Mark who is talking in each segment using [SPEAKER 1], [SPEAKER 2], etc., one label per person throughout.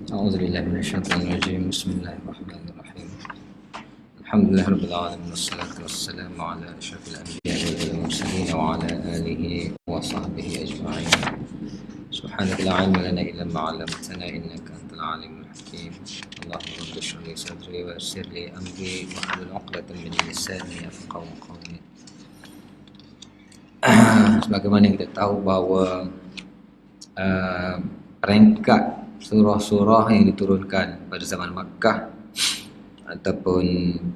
[SPEAKER 1] A'udzubillahi minasyaitonir rajim. Bismillahirrahmanirrahim. Alhamdulillahirabbil alamin wassalatu wassalamu ala asyrafil anbiya'i wal mursalin wa ala alihi wa sahbihi ajma'in. Subhanaka la ilma lana illa ma 'allamtana innaka antal alimul hakim. Allahumma rabbi shrah li sadri wa yassir li amri wa hlul 'uqdatam min lisani yafqahu qawli. Sebagaimana kita tahu bahawa peringkat surah-surah yang diturunkan pada zaman Makkah ataupun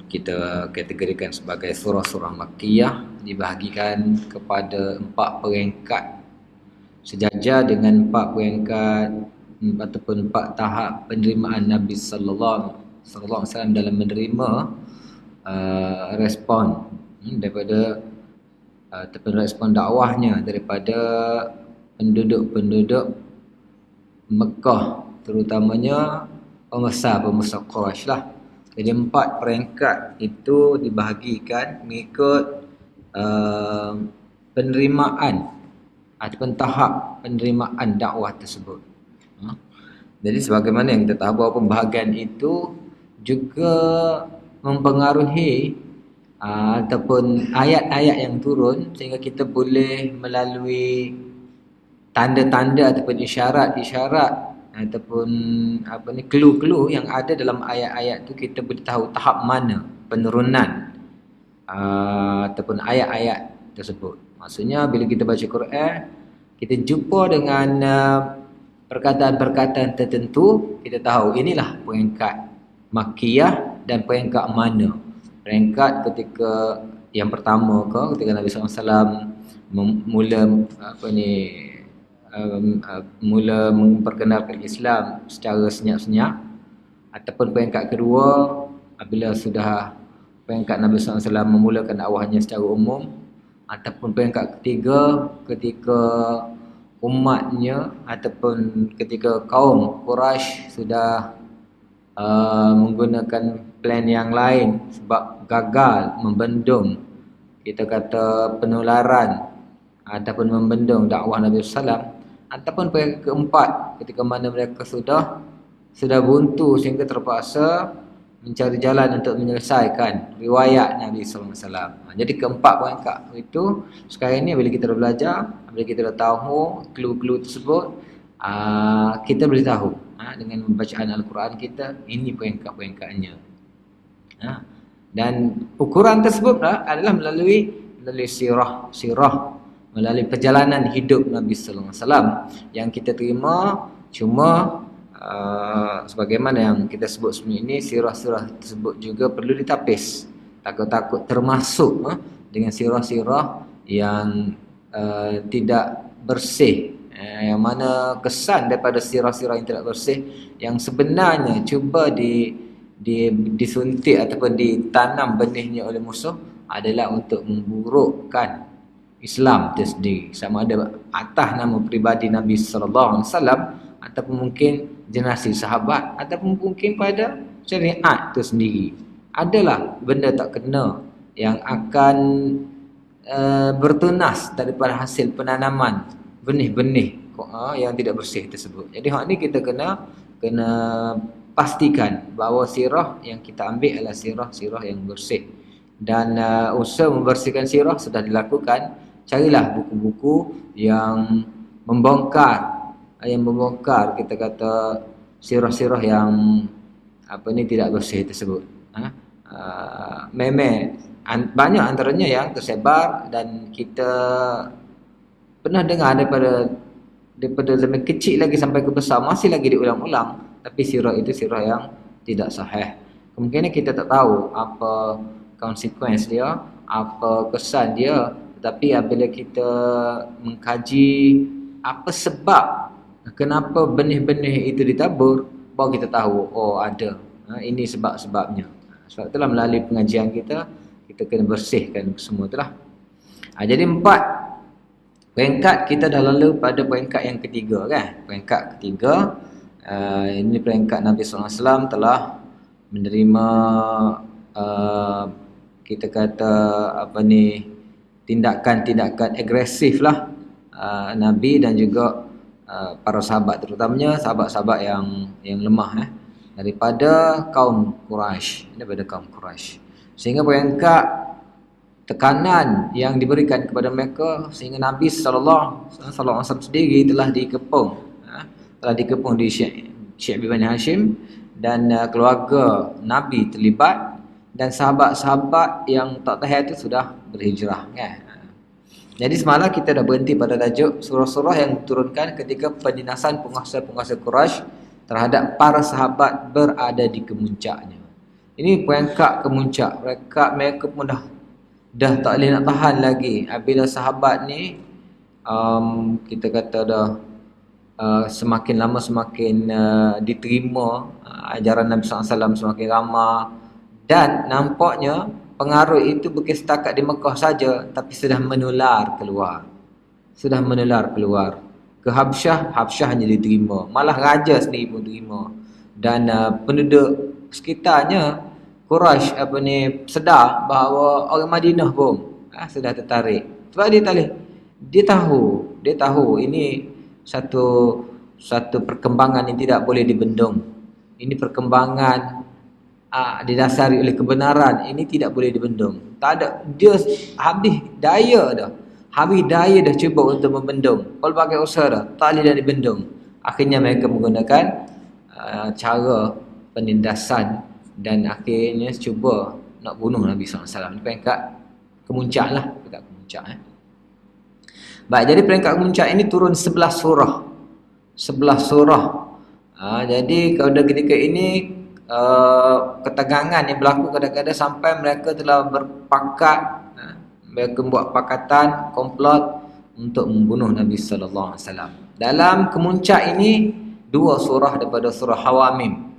[SPEAKER 1] kita kategorikan sebagai surah-surah Makkiyah dibahagikan kepada 4 peringkat sejajar dengan 4 peringkat ataupun 4 tahap penerimaan Nabi sallallahu alaihi wasallam dalam menerima respon daripada ataupun respon dakwahnya daripada penduduk-penduduk Mekah, terutamanya pembesar-pembesar Quraisy lah. Jadi 4 peringkat itu dibahagikan mengikut penerimaan ataupun tahap penerimaan dakwah tersebut. Jadi sebagaimana yang kita tahu bahawa pembahagian itu juga mempengaruhi ataupun ayat-ayat yang turun sehingga kita boleh melalui tanda-tanda ataupun isyarat-isyarat ataupun clue-clue yang ada dalam ayat-ayat tu kita boleh tahu tahap mana penurunan ataupun ayat-ayat tersebut. Maksudnya bila kita baca Quran, kita jumpa dengan perkataan-perkataan tertentu, kita tahu inilah peringkat Makkiyah dan peringkat mana. Peringkat ketika yang pertama ketika Nabi SAW mula memperkenalkan Islam secara senyap-senyap, ataupun peringkat kedua apabila sudah peringkat Nabi SAW memulakan dakwahnya secara umum, ataupun peringkat ketiga ketika umatnya ataupun ketika kaum Quraisy sudah menggunakan plan yang lain sebab gagal membendung, kita kata, penularan ataupun membendung dakwah Nabi SAW. Ataupun peringkat keempat ketika mana mereka sudah buntu sehingga terpaksa mencari jalan untuk menyelesaikan riwayat Nabi SAW. Jadi keempat peringkat itu sekarang ini bila kita dah belajar, bila kita dah tahu clue-clue tersebut, kita boleh tahu dengan bacaan Al-Quran kita ini peringkat-peringkatnya. Dan ukuran tersebut adalah melalui sirah, melalui perjalanan hidup Nabi sallallahu alaihi wasallam yang kita terima. Cuma sebagaimana yang kita sebut sebelum ini, sirah-sirah tersebut juga perlu ditapis. Takut-takut termasuk dengan sirah-sirah yang tidak bersih, yang mana kesan daripada sirah-sirah yang tidak bersih yang sebenarnya cuba disuntik ataupun ditanam benihnya oleh musuh adalah untuk memburukkan Islam itu sendiri, sama ada atas nama peribadi Nabi sallallahu alaihi wasallam ataupun mungkin generasi sahabat ataupun mungkin pada syariat itu sendiri. Adalah benda tak kena yang akan bertunas daripada hasil penanaman benih-benih yang tidak bersih tersebut. Jadi hak ni kita kena pastikan bahawa sirah yang kita ambil adalah sirah yang bersih. Dan usaha membersihkan sirah sudah dilakukan. Carilah buku-buku yang membongkar kita kata sirah-sirah yang tidak bersih tersebut. Banyak antaranya yang tersebar dan kita pernah dengar daripada zaman kecil lagi sampai ke besar masih lagi diulang-ulang, tapi sirah itu sirah yang tidak sahih. Kemungkinan kita tak tahu apa konsekuensi dia, apa kesan dia. Tapi apabila kita mengkaji apa sebab kenapa benih-benih itu ditabur, baru kita tahu, ada ini sebab-sebabnya. Sebab itulah melalui pengajian kita kena bersihkan semua itulah. Jadi 4 peringkat kita dah lalu pada peringkat yang ketiga kan. Peringkat ketiga, ini peringkat Nabi SAW telah menerima kita kata tindakan-tindakan agresif lah Nabi dan juga para sahabat, terutamanya sahabat-sahabat yang lemah daripada kaum Quraisy. Sehingga peringkat tekanan yang diberikan kepada mereka sehingga Nabi sallallahu alaihi wasallam sendiri telah dikepung di Syekh bin Bani Hashim, dan keluarga Nabi terlibat, dan sahabat-sahabat yang tak tahan itu sudah berhijrah kan. Jadi semalam kita dah berhenti pada tajuk surah-surah yang diturunkan ketika pendinasan penguasa-penguasa Quraisy terhadap para sahabat berada di kemuncaknya. Ini peringkat kemuncak. Mereka pun dah tak boleh nak tahan lagi. Bila sahabat ni kita kata dah semakin lama semakin diterima ajaran Nabi SAW semakin ramah, dan nampaknya pengaruh itu bukan setakat di Mekah saja, tapi sudah menular keluar ke Habsyah hanya diterima, malah raja sendiri pun terima, dan penduduk sekitarnya Quraisy sedar bahawa orang Madinah pun sudah tertarik, sebab dia tahu ini satu perkembangan yang tidak boleh dibendung. Ini perkembangan didasari oleh kebenaran, ini tidak boleh dibendung. Tak ada, dia habis daya dah cuba untuk membendung. Pelbagai usaha dah tak boleh dah dibendung. Akhirnya mereka menggunakan cara penindasan, dan akhirnya cuba nak bunuh Nabi SAW. Ini peringkat kemuncak lah, Baik, jadi peringkat kemuncak ini turun 11 surah. Jadi pada ketika ini ketegangan yang berlaku kadang-kadang sampai mereka telah berpakat, mereka buat pakatan komplot untuk membunuh Nabi sallallahu alaihi wasallam. Dalam kemuncak ini 2 surah daripada surah Hawamim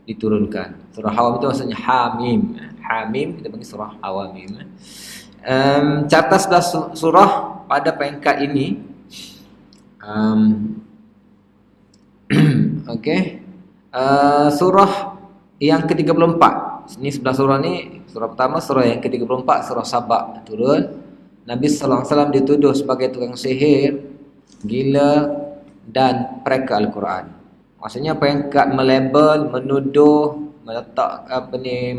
[SPEAKER 1] diturunkan. Surah Hawamim itu maksudnya Hamim kita panggil surah Hawamim. Carta 11 surah pada peringkat ini. Okey. Surah yang ke-34. Ini 11 surah ni, surah pertama surah yang ke-34 surah Sabah turun. Nabi sallallahu alaihi wasallam dituduh sebagai tukang sihir, gila dan pereka Al-Quran. Maksudnya peringkat melabel, menuduh, meletak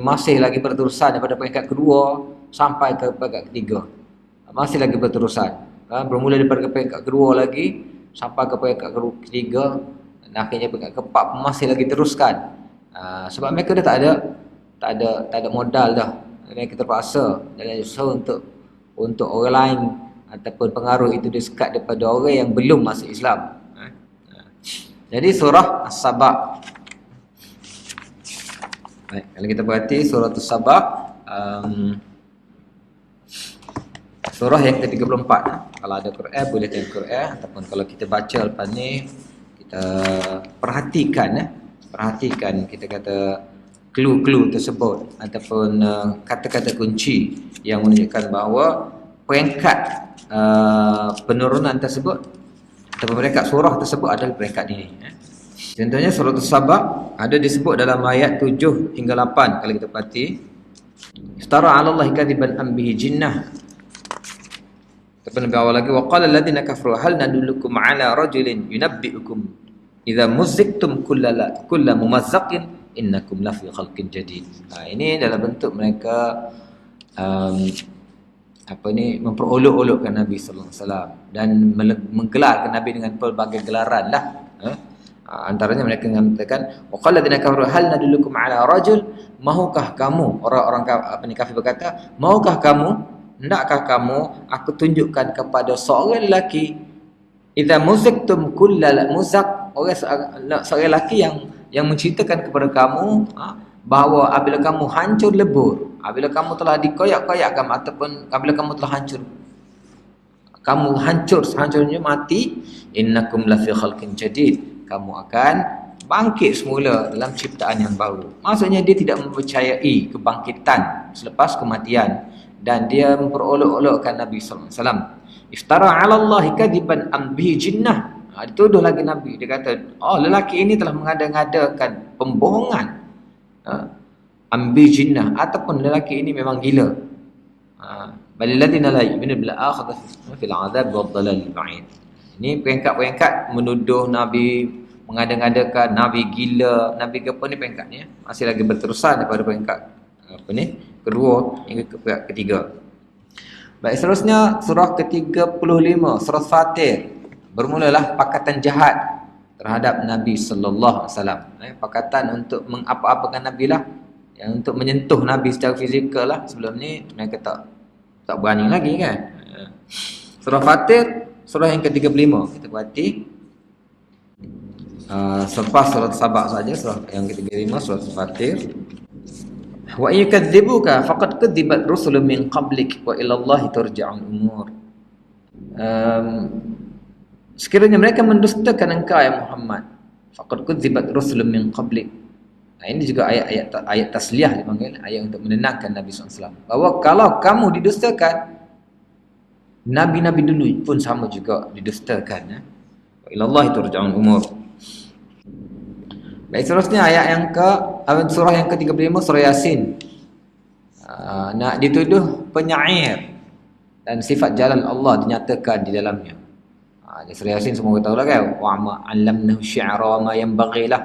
[SPEAKER 1] masih lagi berterusan daripada peringkat kedua sampai ke peringkat ketiga. Masih lagi berterusan. Bermula daripada peringkat kedua lagi sampai ke peringkat ketiga, dan akhirnya peringkat keempat masih lagi teruskan. Sebab mereka dah tak ada modal dah. Mereka terpaksa dalam usaha untuk orang lain ataupun pengaruh itu disekat daripada orang yang belum masuk Islam. Jadi surah As-Sabah. Baik, kalau kita perhati surah As-Sabah, surah yang ke-34. Kalau ada Quran boleh tengok Quran, ataupun kalau kita baca lepas ni kita perhatikan kita kata clue tersebut ataupun kata-kata kunci yang menunjukkan bahawa peringkat penurunan tersebut ataupun peringkat surah tersebut adalah peringkat ini. Contohnya surah As-Sabah ada disebut dalam ayat 7 hingga 8. Kalau kita perhati, Istara 'ala Allahi kadziban am bihi jinnah. Tapi lebih awal lagi, wa qala alladziina kafaru hal nadullukum 'ala rajulin yunabbi'ukum idza muzziktum kulla mumazzaqin innakum lafi khalqin jadid. Ini dalam bentuk mereka memperolok-olokkan Nabi sallallahu alaihi wasallam dan menggelarkan Nabi dengan pelbagai gelaran lah. Antaranya mereka mengatakan waqala alladziina kafaru hal nadullukum ala rajul, mahukah kamu, orang-orang kafir berkata, maukah kamu, hendakkah kamu aku tunjukkan kepada seorang lelaki idza muziktum kullal muzaq, seorang lelaki yang menceritakan kepada kamu bahawa apabila kamu hancur lebur, apabila kamu telah dikoyak-koyakkan ataupun apabila kamu telah hancur sehancurnya mati, innakum lafi khalqin jadid, kamu akan bangkit semula dalam ciptaan yang baru. Maksudnya dia tidak mempercayai kebangkitan selepas kematian, dan dia memperolok-olokkan Nabi sallallahu alaihi wasallam. Iftara 'ala Allahi kadiban am bihi jinnah. Dituduh lagi Nabi, dia kata lelaki ini telah mengada-ngadakan pembohongan, ambi jinnah, ataupun lelaki ini memang gila. Balil ladina la yu'minu bil akhirati fil 'adzab wad dhalal ba'id. Ini peringkat-peringkat menuduh Nabi, mengada-ngadakan Nabi gila, Nabi apa ni peringkatnya masih lagi berterusan daripada peringkat apa ni kedua hingga ke peringkat ketiga. Baik, seterusnya surah ke-35, surah Fatir. Bermulalah pakatan jahat terhadap Nabi sallallahu alaihi wasallam. Pakatan untuk mengapa-apakan Nabi lah, yang untuk menyentuh Nabi secara fizikal lah. Sebelum ni mereka tak berani lagi kan. Surah Fatir, surah yang ke-35. Kita berhati selepas surah Sabah saja, surah yang ke-35, surah Fatir. Wa yukadzibuka faqad kudzibat rusulun min qablik wa ila Allahi turja'ul umur. Sekiranya mereka mendustakan engkau ya Muhammad, faqad kudzibat rusulun min qablik. Ini juga ayat tasliyah dipanggil, ayat untuk menenangkan Nabi SAW. Bahawa kalau kamu didustakan, Nabi-Nabi dulu pun sama juga didustakan. Wa ila Allahi turja'ul umur. Baik, seterusnya ayat yang surah yang ke-35, surah Yasin. Nak dituduh penyair dan sifat jalal Allah dinyatakan di dalamnya. Di surah Yasin semua kita tahu lah kan, wa ma 'allamnahu syi'ra wa ma yanbaghi lah.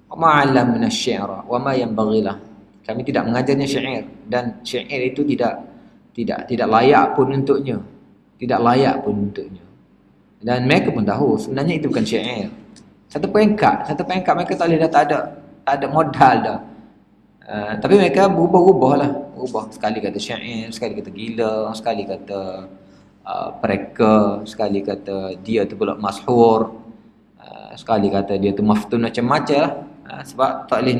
[SPEAKER 1] Wa ma 'allamna syi'ra wa ma yanbaghi lah. Kami tidak mengajarnya syair, dan syair itu tidak layak pun untuknya. Tidak layak pun untuknya. Dan mereka pun tahu sebenarnya itu bukan syair. Satu peringkat mereka tak boleh dah, tak ada modal dah. Tapi mereka berubah-ubah lah. Sekali kata syair, sekali kata gila, sekali kata pereka, sekali kata dia tu pula mashhur, sekali kata dia tu maftun, macam-macam lah. Sebab tak boleh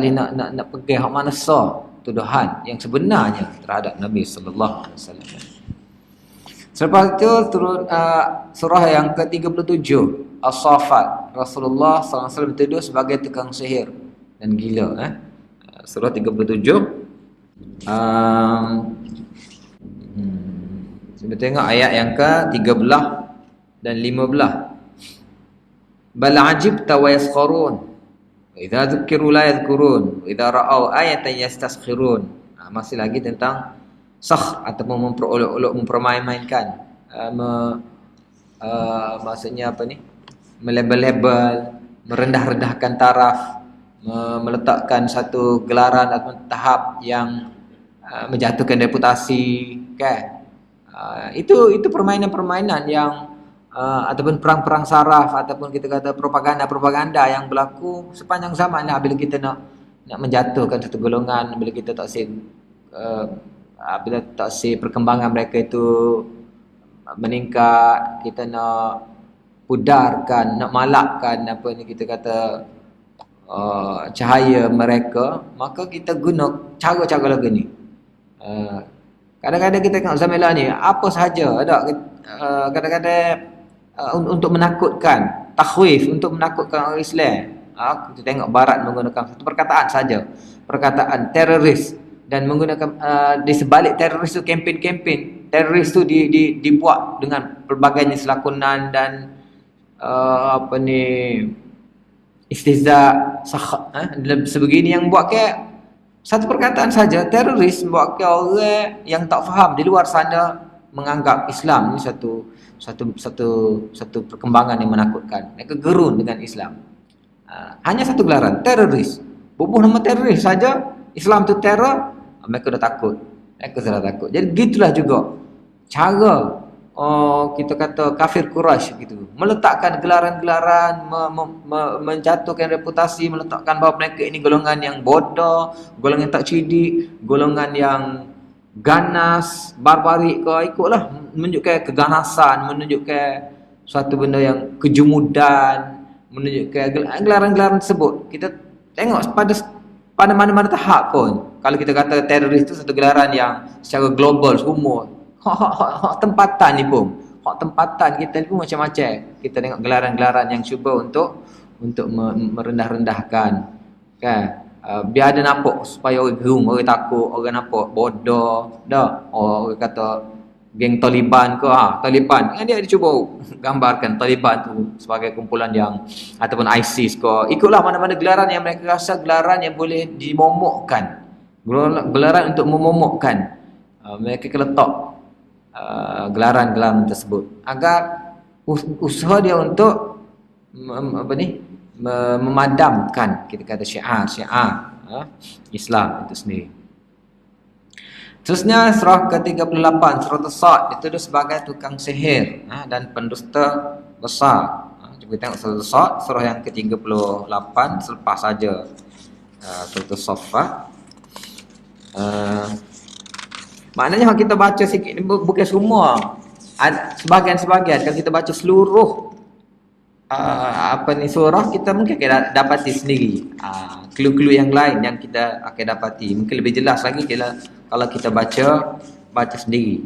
[SPEAKER 1] nak pegang hak mana sah tuduhan yang sebenarnya terhadap Nabi sallallahu alaihi wasallam. Selepas itu turun surah yang ke-37, As-Saffat. Rasulullah sallallahu alaihi wasallam dituduh sebagai tukang sihir dan gila. Surah 37. Kita tengok ayat yang ke-13 dan 15. Bal ajibta wa yaskharun wa idza dzukiru la yadhkurun wa idza ra'aw ayatan yastaskhirun. Masih lagi tentang sakh ataupun memperolok-olok, mempermain-mainkan, maksudnya apa ni, melebel-lebel, merendah-rendahkan taraf, meletakkan satu gelaran atau tahap yang menjatuhkan reputasi kan. Itu permainan-permainan yang ataupun perang-perang saraf, ataupun kita kata propaganda yang berlaku sepanjang zaman lah, bila kita nak menjatuhkan satu golongan, bila kita tak perkembangan mereka itu meningkat, kita nak pudarkan, nak malakkan apa ni kita kata cahaya mereka, maka kita guna cara-cara lagu ni. Kadang-kadang kita tengok zaman lah ni, apa sahaja ada kadang-kadang untuk menakutkan, takhwif, untuk menakutkan orang Islam. Kita tengok barat menggunakan satu perkataan saja, perkataan teroris, dan menggunakan di sebalik teroris tu kempen-kempen teroris tu dibuat dengan pelbagai jenis lakonan dan istihza, sebegini yang buat ke satu perkataan saja, teroris buat ke orang yang tak faham di luar sana menganggap Islam ni satu perkembangan yang menakutkan. Mereka gerun dengan Islam. Hanya satu gelaran, teroris. Bubuh nama teroris saja, Islam tu teror, mereka dah takut. Jadi gitulah juga cara kita kata kafir Quraisy gitu, meletakkan gelaran-gelaran, menjatuhkan reputasi, meletakkan bahawa mereka ini golongan yang bodoh, golongan yang tak cerdik, golongan yang ganas, barbarik ke, ikutlah, menunjukkan keganasan, menunjukkan suatu benda yang kejumudan, menunjukkan gelaran-gelaran tersebut. Kita tengok pada mana-mana tahap pun, kalau kita kata teroris itu satu gelaran yang secara global semua, hak tempatan ni pun, hak tempatan kita ni pun macam-macam. Kita tengok gelaran-gelaran yang cuba untuk merendah-rendahkan kan. Biar ada nampak supaya orang gerung, orang takut, orang nampak bodoh dah. Orang kata geng Taliban ke, Taliban kan, dia cuba gambarkan Taliban tu sebagai kumpulan yang, ataupun ISIS ke, ikutlah mana-mana gelaran yang mereka rasa gelaran yang boleh dimomokkan, gelaran untuk memomokkan. Mereka letak gelaran-gelaran tersebut agar usaha dia untuk memadamkan, kita kata syiar Islam itu sendiri. Terusnya surah ke-38, surah As-Sad, dituduh sebagai tukang sihir dan pendusta besar. Cuba tengok surah As-Sad, surah yang ke-38 selepas saja surah As-Saffat. Maknanya kalau kita baca sikit ni bukan semua, sebahagian-sebahagian. Kalau kita baca seluruh surah, kita mungkin akan dapati sendiri clue-clue yang lain yang kita akan dapati. Mungkin lebih jelas lagi kalau kita baca sendiri.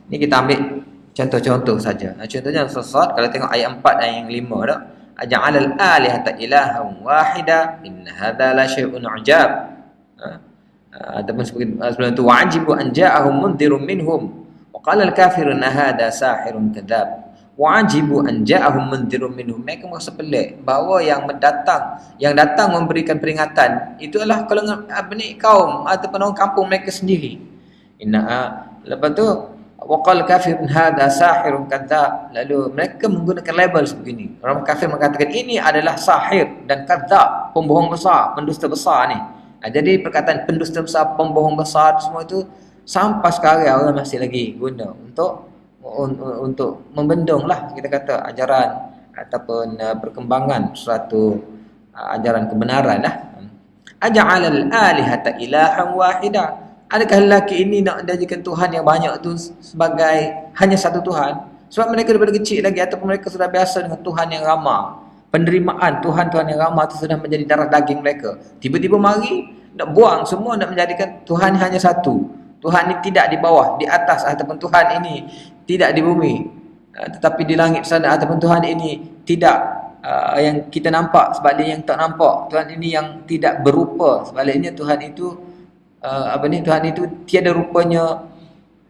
[SPEAKER 1] Ni kita ambil contoh-contoh saja. Contohnya As-Sad, kalau tengok ayat 4 dan yang 5 dah, aja'alal alihata ilahan wahida inna hadza la syai'un ujab. Ataupun sebelum itu wa'ajibu an ja'ahum mundhirun minhum wa qala al-kafiruna hadza sahirun kadzab. Wa'ajibu an ja'ahum mundhirun minhum. Mereka merasa pelik bahawa yang datang memberikan peringatan itu adalah kaum ataupun orang kampung mereka sendiri. Lepas tu waqal kafirun hadza sahirun kadzab. Lalu mereka menggunakan label sebegini. Orang kafir mengatakan ini adalah sahir dan kadzab, pembohong besar, pendusta besar ni. Jadi perkataan pendusta besar, pembohong besar semua itu sampai sekarang orang masih lagi guna untuk membendung lah, kita kata, ajaran ataupun perkembangan suatu ajaran kebenaran lah. Aja'alal alihata ilahan wahida. Adakah lelaki ini nak jadikan Tuhan yang banyak tu sebagai hanya satu Tuhan? Sebab mereka daripada kecil lagi ataupun mereka sudah biasa dengan Tuhan yang ramah. Penerimaan Tuhan-Tuhan yang ramah itu sudah menjadi darah daging mereka. Tiba-tiba mari nak buang semua, nak menjadikan Tuhan hanya satu. Tuhan ini tidak di bawah, di atas, ataupun Tuhan ini tidak di bumi, tetapi di langit sana, ataupun Tuhan ini tidak yang kita nampak, sebaliknya yang tak nampak. Tuhan ini yang tidak berupa, sebaliknya Tuhan itu Tuhan itu tiada rupanya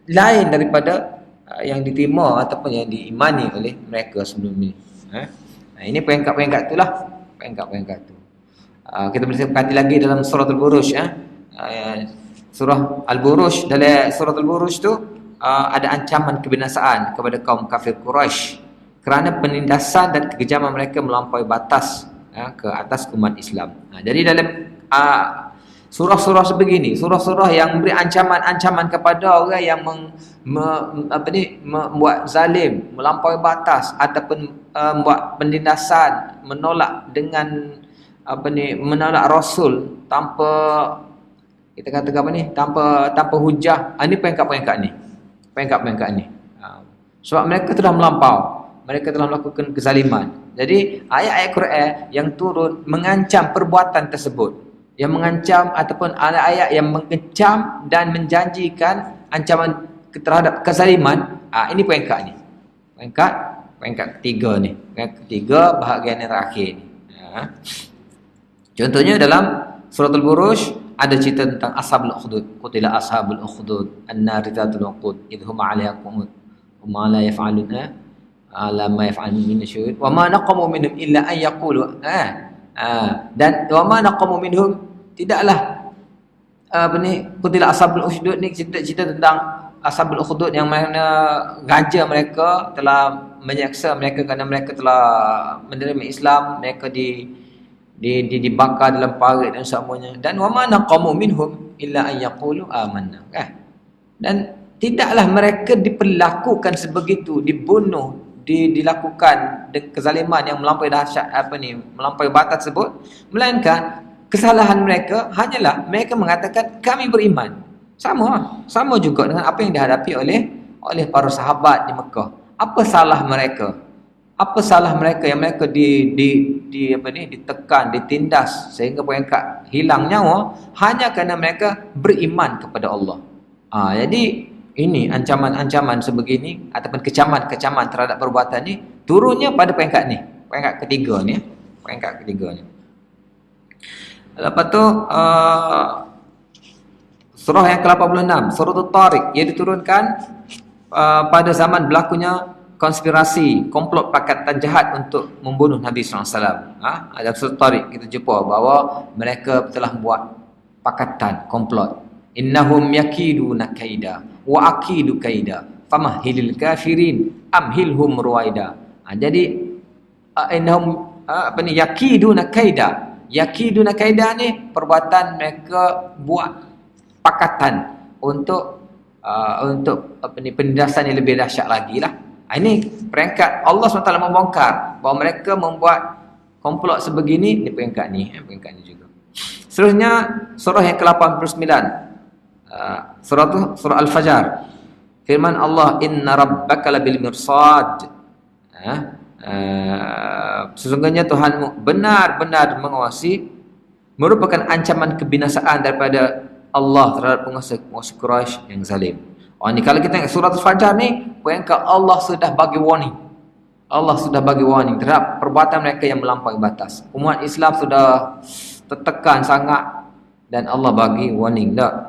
[SPEAKER 1] lain daripada yang diterima ataupun yang diimani oleh mereka sebelum ini. Ini peringkat-peringkat itulah, peringkat-peringkat itu. Kita boleh perhati lagi dalam surah Al-Buruj, surah Al-Buruj. Dalam surah Al-Buruj tu ada ancaman kebinasaan kepada kaum kafir Quraisy kerana penindasan dan kekejaman mereka melampaui batas ke atas umat Islam. Jadi dalam surah-surah sebegini, surah-surah yang memberi ancaman-ancaman kepada orang yang membuat zalim, melampaui batas ataupun membuat penindasan, menolak dengan menolak Rasul tanpa, kita katakan tanpa hujah. Ini peringkat-peringkat ni. Peringkat-peringkat ni. Sebab mereka telah melampau, mereka telah melakukan kezaliman. Jadi ayat-ayat Quran yang turun mengancam perbuatan tersebut, yang mengancam ataupun ayat-ayat yang mengecam dan menjanjikan ancaman terhadap kezaliman. Ini peringkat ni. Peringkat ketiga ni. Peringkat ketiga bahagian yang terakhir ni. Contohnya dalam surah Al-Buruj ada cerita tentang ashabul ukhdud. Qutila ashabul ukhdud an-nari dzatul waqud idhum 'alaiha qu'ud wa ma la yaf'aluna ala ma yaf'alun min syurur wa ma naqamu minhum illa an yaqulu dan wa ma naqamu minhum, tidaklah qutila ashabul ukhdud ni cerita tentang ashabul ukhdud yang mana raja mereka telah menyeksa mereka kerana mereka telah menerima Islam, mereka dibakar dalam parit dan semuanya. Dan wa ma naqamu minhum illa an yaqulu amanna. Dan tidaklah mereka diperlakukan sebegitu, dibunuh, dilakukan kezaliman yang melampaui dahsyat melampaui batas tersebut, melainkan kesalahan mereka hanyalah mereka mengatakan kami beriman. Sama juga dengan apa yang dihadapi oleh para sahabat di Mekah. Apa salah mereka? Apa salah mereka yang mereka ditekan, ditindas sehingga peringkat hilang nyawa hanya kerana mereka beriman kepada Allah. Jadi ini ancaman-ancaman sebegini ataupun kecaman-kecaman terhadap perbuatan ni turunnya pada peringkat ni, peringkat ketiga ni, peringkat ketiga ni. Lepas tu surah yang ke-86, surah At-Tariq, ia diturunkan pada zaman berlakunya konspirasi, komplot pakatan jahat untuk membunuh Nabi SAW. Ada surah At-Tariq kita jumpa bahawa mereka telah membuat pakatan, komplot. Innahum yakiduna kaida wa akidu kaida famahhilil kafirin amhilhum ruwaida. Jadi innahum yakiduna kaida. Yakiduna kaida ni perbuatan mereka buat pakatan untuk penindasan yang lebih dahsyat lagi lah. Ini peringkat Allah SWT membongkar bahawa mereka membuat komplot sebegini di peringkat ni juga. Seterusnya surah yang ke-89. Surah Al-Fajr. Firman Allah, inna rabbaka labil mirsad. Sesungguhnya Tuhanmu benar-benar mengawasi, merupakan ancaman kebinasaan daripada Allah terhadap penguasa Quraisy yang zalim. Ni kalau kita tengok surah Al-Fajr ni, peringkat Allah sudah bagi warning. Allah sudah bagi warning terhadap perbuatan mereka yang melampaui batas. Umat Islam sudah tertekan sangat dan Allah bagi warning dah.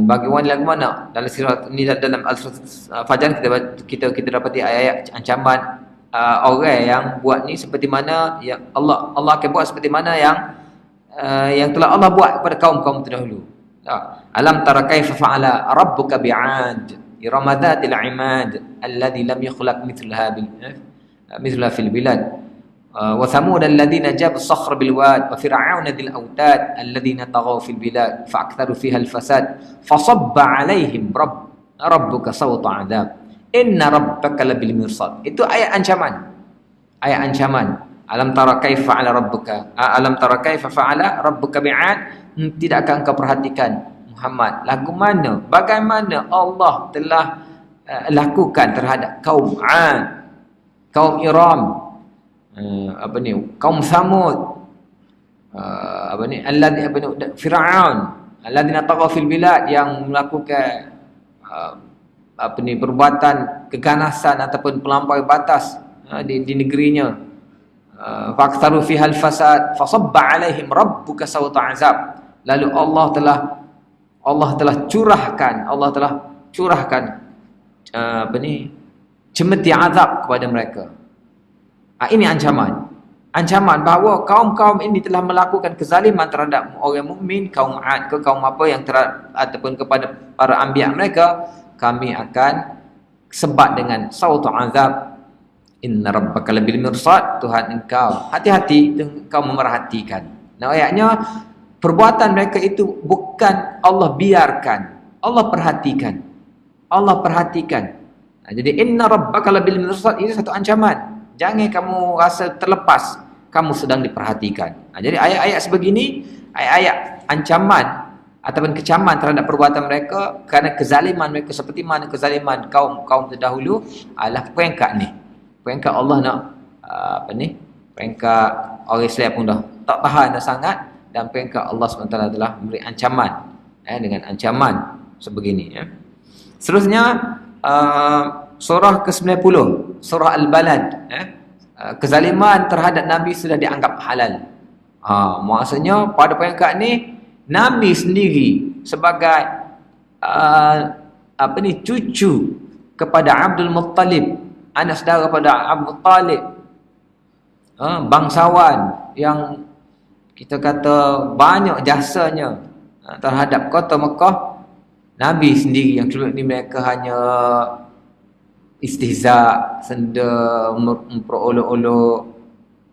[SPEAKER 1] Bagi warning lagu mana? Dalam surah ni, dalam Al-Fajr kita dapati ayat-ayat ancaman orang yang buat ni seperti mana yang Allah akan buat seperti mana yang telah Allah buat kepada kaum-kaum terdahulu. Alam tara kaifa fa'ala rabbuka bi'ad iram dhatil 'imad alladhi lam yukhlaq mithlaha fil bilad wa thamud alladhina jabu as-sakhra bil wad wa fir'auna dhil awtad alladhina taghaw fil bilad fa'aktharu fiha al-fasad fasabba 'alaihim rabbuka sawta 'adab inna rabbaka labil mirsad. Itu ayat ancaman. Alam tara kaifa fa'ala rabbuka bi'ad. Tidakkah engkau perhatikan Muhammad lagu mana, bagaimana Allah telah lakukan terhadap kaum 'Ad, kaum Iram, kaum Thamud, Fir'aun alladhina taghaw fil bilad, yang melakukan perbuatan keganasan ataupun pelampaui batas di negerinya. Faqtaru fiha al-fasad fasabba 'alaihim rabbuka sawta 'azab. Lalu Allah telah curahkan cemeti azab kepada mereka. Ini ancaman bahawa kaum-kaum ini telah melakukan kezaliman terhadap orang mukmin, kaum 'Ad ke kaum apa yang ataupun kepada para anbiya mereka, kami akan sebat dengan sautu azab. Inna rabbaka labil mirsad. Tuhan engkau hati-hati, engkau memerhatikan. Nah, ayatnya perbuatan mereka itu bukan Allah biarkan, Allah perhatikan. Jadi inna rabbaka labil mirsad ini satu ancaman. Jangan kamu rasa terlepas, kamu sedang diperhatikan. Jadi ayat-ayat sebegini, ayat-ayat ancaman ataupun kecaman terhadap perbuatan mereka kerana kezaliman mereka, seperti mana kezaliman kaum terdahulu. Adalah peringkat Allah nak peringkat orang Islam pun dah tak tahan dah sangat, dan peringkat Allah SWT telah memberi ancaman dengan ancaman sebegini. Seterusnya surah ke-90, surah Al-Balad. Kezaliman terhadap Nabi sudah dianggap halal. Maksudnya pada peringkat ni Nabi sendiri sebagai cucu kepada Abdul Muttalib, anak saudara pada Abdul Talib, bangsawan yang kita kata banyak jasanya terhadap kota Mekah. Nabi sendiri yang dulu ni mereka hanya istihza, senda, memperolok-olok,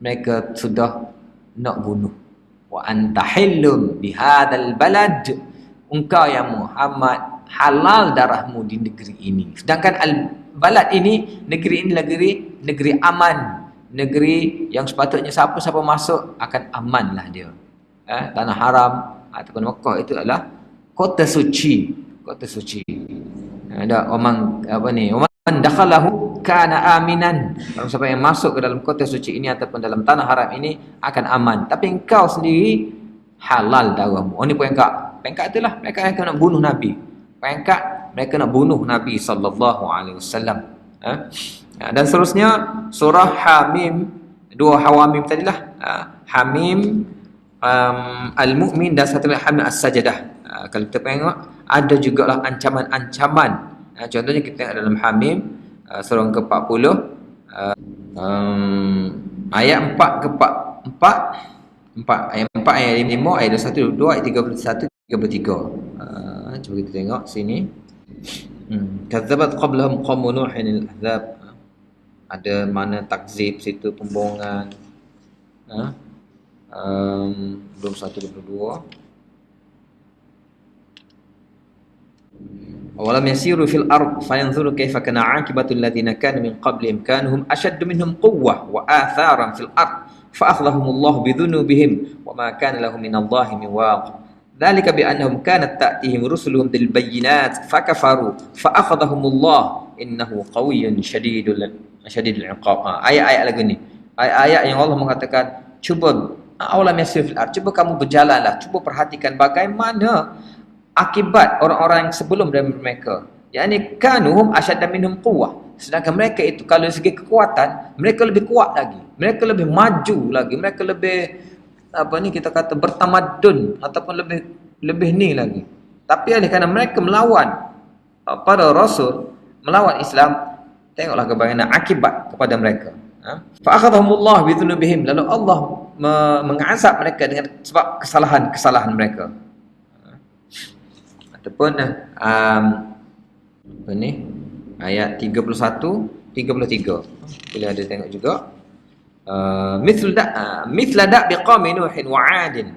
[SPEAKER 1] mereka sudah nak bunuh. Wa anta hillun bihadzal balad, engkau ya Muhammad halal darahmu di negeri ini. Sedangkan al-balad ini, negeri ini negeri aman, negeri yang sepatutnya siapa-siapa masuk akan amanlah dia. Tanah haram ataupun Mekah itu adalah kota suci. Ada orang dakhalahu kana aminan. Kalau siapa yang masuk ke dalam kota suci ini ataupun dalam tanah haram ini akan aman. Tapi engkau sendiri halal darahmu. Ini peringkat itulah mereka yang nak bunuh Nabi. Mereka nak bunuh Nabi sallallahu alaihi wasallam. Dan seterusnya surah Hamim, dua Hawamim tadilah. Hamim, Al-Mu'min, dan satu lagi Hamim As-Sajdah. Kalau kita tengok ada jugalah ancaman-ancaman. Contohnya kita tengok dalam Hamim surah ke-40, ayat 4 ke 4, ayat 4, ayat 5, ayat 21, 22, ayat 31, 33. Cuba kita tengok sini. Kazzabat qablahum qaum Nuhin al-ahzab. Ada mana takzib situ, pembohongan. 21-22. Awalam yasiru fil ard fayanzuru kaifa kana 'aqibatul ladzina kanu min qablihim kanuhum ashaddu minhum quwwah wa atharan fil ard fa akhdhahumullahu bidhunubihim wa ma kana lahum minallahi min waq. Dzalika bi annahum kanat ta'tihim rusuluhum bil bayyinat fakafaru fa akhadhahumullah innahu qawiyyun syadidul iqab. Ayat-ayat lagu ni. Ayat-ayat yang Allah mengatakan, cuba awalam yasiru fil ard, cuba kamu berjalanlah, cuba perhatikan bagaimana akibat orang-orang yang sebelum dari mereka. Yani kanuhum asyadda minhum quwwah. Sedangkan mereka itu kalau dari segi kekuatan, mereka lebih kuat lagi. Mereka lebih maju lagi. Mereka lebih kita kata bertamadun ataupun lebih ni lagi. Tapi oleh kerana mereka melawan para rasul, melawan Islam, tengoklah bagaimana akibat kepada mereka. Fa akhadhahumullah bi dhunubihim, lalu Allah mengazab mereka dengan sebab kesalahan-kesalahan mereka. Ataupun ayat 31 33 boleh ada tengok juga. Mithla da'bi qaumi Nuhin wa 'adin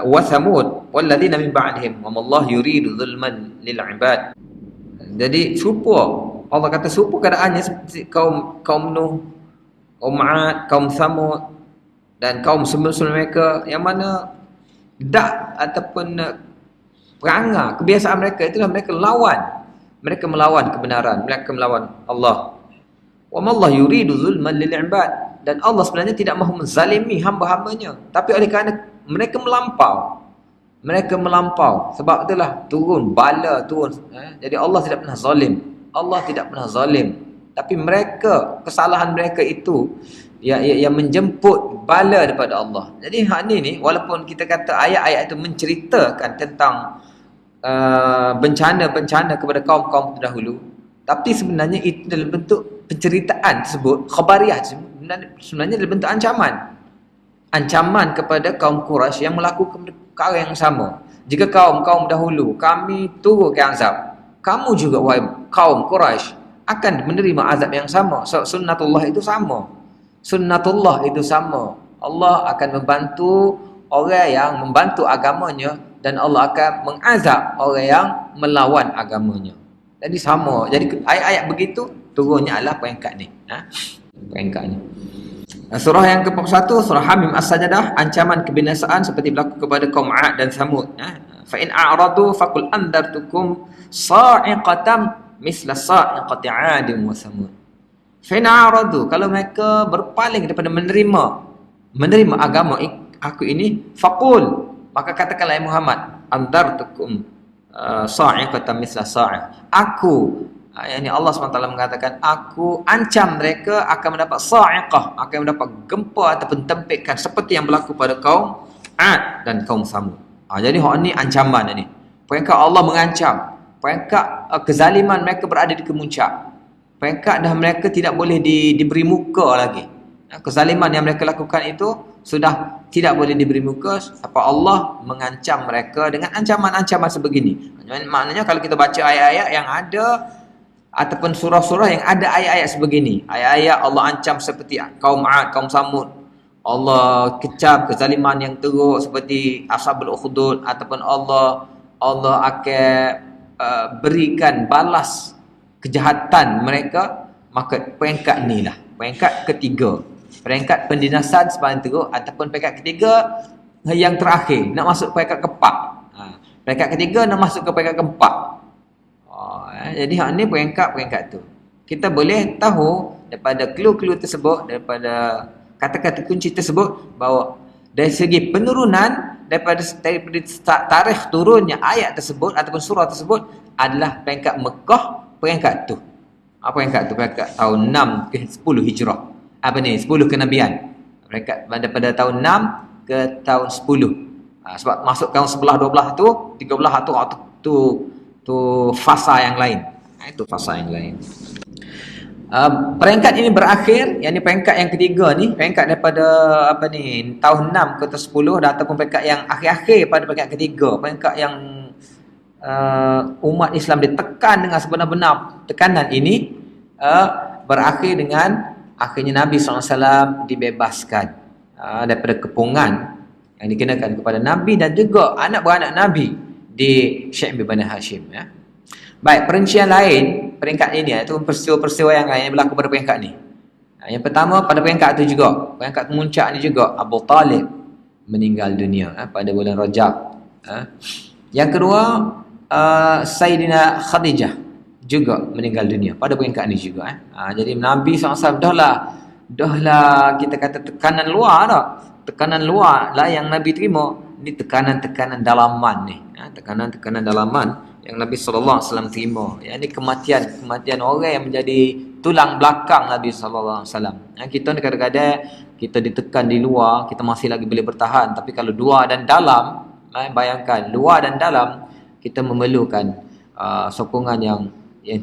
[SPEAKER 1] wa Thamud wal ladzina min ba'dihim wa mallahu yuridu zulman lil 'ibad. Jadi serupa, Allah kata serupa keadaannya seperti kaum Nuh, kaum 'Ad, kaum Thamud dan kaum sebelum mereka, yang mana ataupun perangai kebiasaan mereka itulah mereka melawan kebenaran, mereka melawan Allah. Wa mallahu yuridu zulman lil ibad, dan Allah sebenarnya tidak mahu menzalimi hamba-hambanya, tapi oleh kerana mereka melampau, sebab itulah turun bala jadi Allah tidak pernah zalim, tapi mereka, kesalahan mereka itu yang menjemput bala daripada Allah. Jadi hak ni walaupun kita kata ayat-ayat itu menceritakan tentang bencana-bencana kepada kaum-kaum terdahulu, tapi sebenarnya itu dalam bentuk penceritaan tersebut, khabariyah sebenarnya dalam bentuk ancaman kepada kaum Quraisy yang melakukan perkara yang sama. Jika kaum dahulu kami turunkan azab, kamu juga wahai kaum Quraisy akan menerima azab yang sama. So, sunnatullah itu sama. Allah akan membantu orang yang membantu agamanya, dan Allah akan mengazab orang yang melawan agamanya. Jadi sama. Jadi ayat-ayat begitu turunnya adalah peringkat ni. Peringkat ni. Surah yang ke-41, surah Hamim As-Sajdah, ancaman kebinasaan seperti berlaku kepada kaum 'Ad dan Thamud. Fa in a'radu faqul andartukum sa'iqatan misla sa'iqati 'Adin wa Thamud. Fa in a'radu, kalau mereka berpaling daripada menerima agama aku ini, faqul, maka katakanlah ya Muhammad, andartukum sa'iqatan misla sa'iq. Yani Allah SWT mengatakan, aku ancam mereka akan mendapat sa'iqah, akan mendapat gempa ataupun tempikan seperti yang berlaku pada kaum 'Ad dan kaum Thamud. Jadi hak ni ancaman ni. Peringkat Allah mengancam, peringkat kezaliman mereka berada di kemuncak. Peringkat dah mereka tidak boleh diberi muka lagi. Kezaliman yang mereka lakukan itu sudah tidak boleh diberi muka. Apa Allah mengancam mereka dengan ancaman-ancaman sebegini. Maknanya kalau kita baca ayat-ayat yang ada ataupun surah-surah yang ada ayat-ayat sebegini, ayat-ayat Allah ancam seperti kaum 'Ad, kaum Thamud, Allah kecam kezaliman yang teruk seperti Ashabul Ukhdud, ataupun Allah akan berikan balas kejahatan mereka, maka peringkat ni lah peringkat ketiga, peringkat pendinasan sepanjang teruk, ataupun peringkat ketiga yang terakhir nak masuk peringkat keempat. Peringkat ketiga nak masuk ke peringkat keempat. Jadi hak ni peringkat-peringkat tu. Kita boleh tahu daripada clue-clue tersebut, daripada kata-kata kunci tersebut, bahawa dari segi penurunan daripada tarikh turunnya ayat tersebut ataupun surah tersebut adalah peringkat Mekah, peringkat tu. Apa peringkat tu? Peringkat tahun 6 ke 10 Hijrah. 10 kenabian. Peringkat daripada tahun 6 ke tahun 10. Sebab masuk tahun 11, 12 tu, 13 tu fasa yang lain. Itu fasa yang lain. Peringkat ini berakhir, yang ni peringkat yang ketiga ni, peringkat daripada tahun 6 ke 10, dan ataupun peringkat yang akhir-akhir pada peringkat ketiga, peringkat yang umat Islam ditekan dengan sebenar-benar tekanan ini, berakhir dengan akhirnya Nabi SAW dibebaskan daripada kepungan yang dikenakan kepada Nabi dan juga anak beranak Nabi di Syekh bin Bani Hashim, ya. Baik, perincian lain peringkat ini, itu peristiwa-peristiwa yang lain yang berlaku pada peringkat ni. Yang pertama, pada peringkat itu juga, peringkat kemuncak ni juga, Abu Talib meninggal dunia pada bulan Rajab. Yang kedua, Sayyidina Khadijah juga meninggal dunia pada peringkat ni juga. Jadi Nabi SAW dah kita kata tekanan luar dah. Tekanan luar lah yang Nabi terima. Ni tekanan-tekanan dalaman ni. Tekanan-tekanan dalaman yang Nabi SAW terima. Yang ni kematian orang yang menjadi tulang belakang Nabi SAW. Kita ni kadang-kadang kita ditekan di luar, kita masih lagi boleh bertahan. Tapi kalau luar dan dalam, bayangkan luar dan dalam, kita memerlukan sokongan yang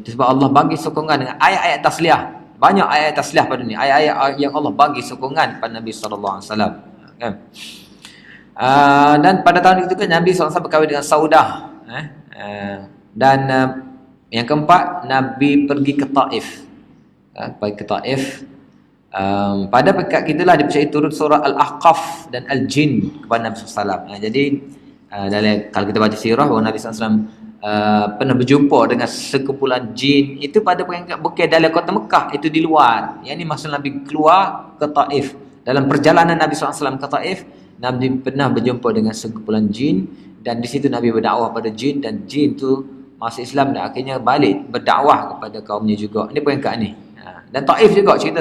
[SPEAKER 1] sebab Allah bagi sokongan dengan ayat-ayat tasliah. Banyak ayat tasliah pada ni, ayat-ayat yang Allah bagi sokongan pada Nabi SAW, kan? Dan pada tahun itu kan Nabi SAW berkahwin dengan Saudah, dan yang keempat, Nabi pergi ke Taif. Pergi ke Taif. Pada peringkat itulah dipercayai turun surah Al-Ahqaf dan Al-Jin kepada Nabi SAW. Jadi kalau kita baca sirah bahawa Nabi SAW pernah berjumpa dengan sekumpulan jin itu pada peringkat bukan dalam kota Mekah, itu di luar. Yang ni masa Nabi keluar ke Taif. Dalam perjalanan Nabi SAW ke Taif, Nabi pernah berjumpa dengan sekumpulan jin, dan di situ Nabi berdakwah pada jin, dan jin tu masuk Islam dan akhirnya balik berdakwah kepada kaumnya juga. Ini peringkat ni. Dan Taif juga cerita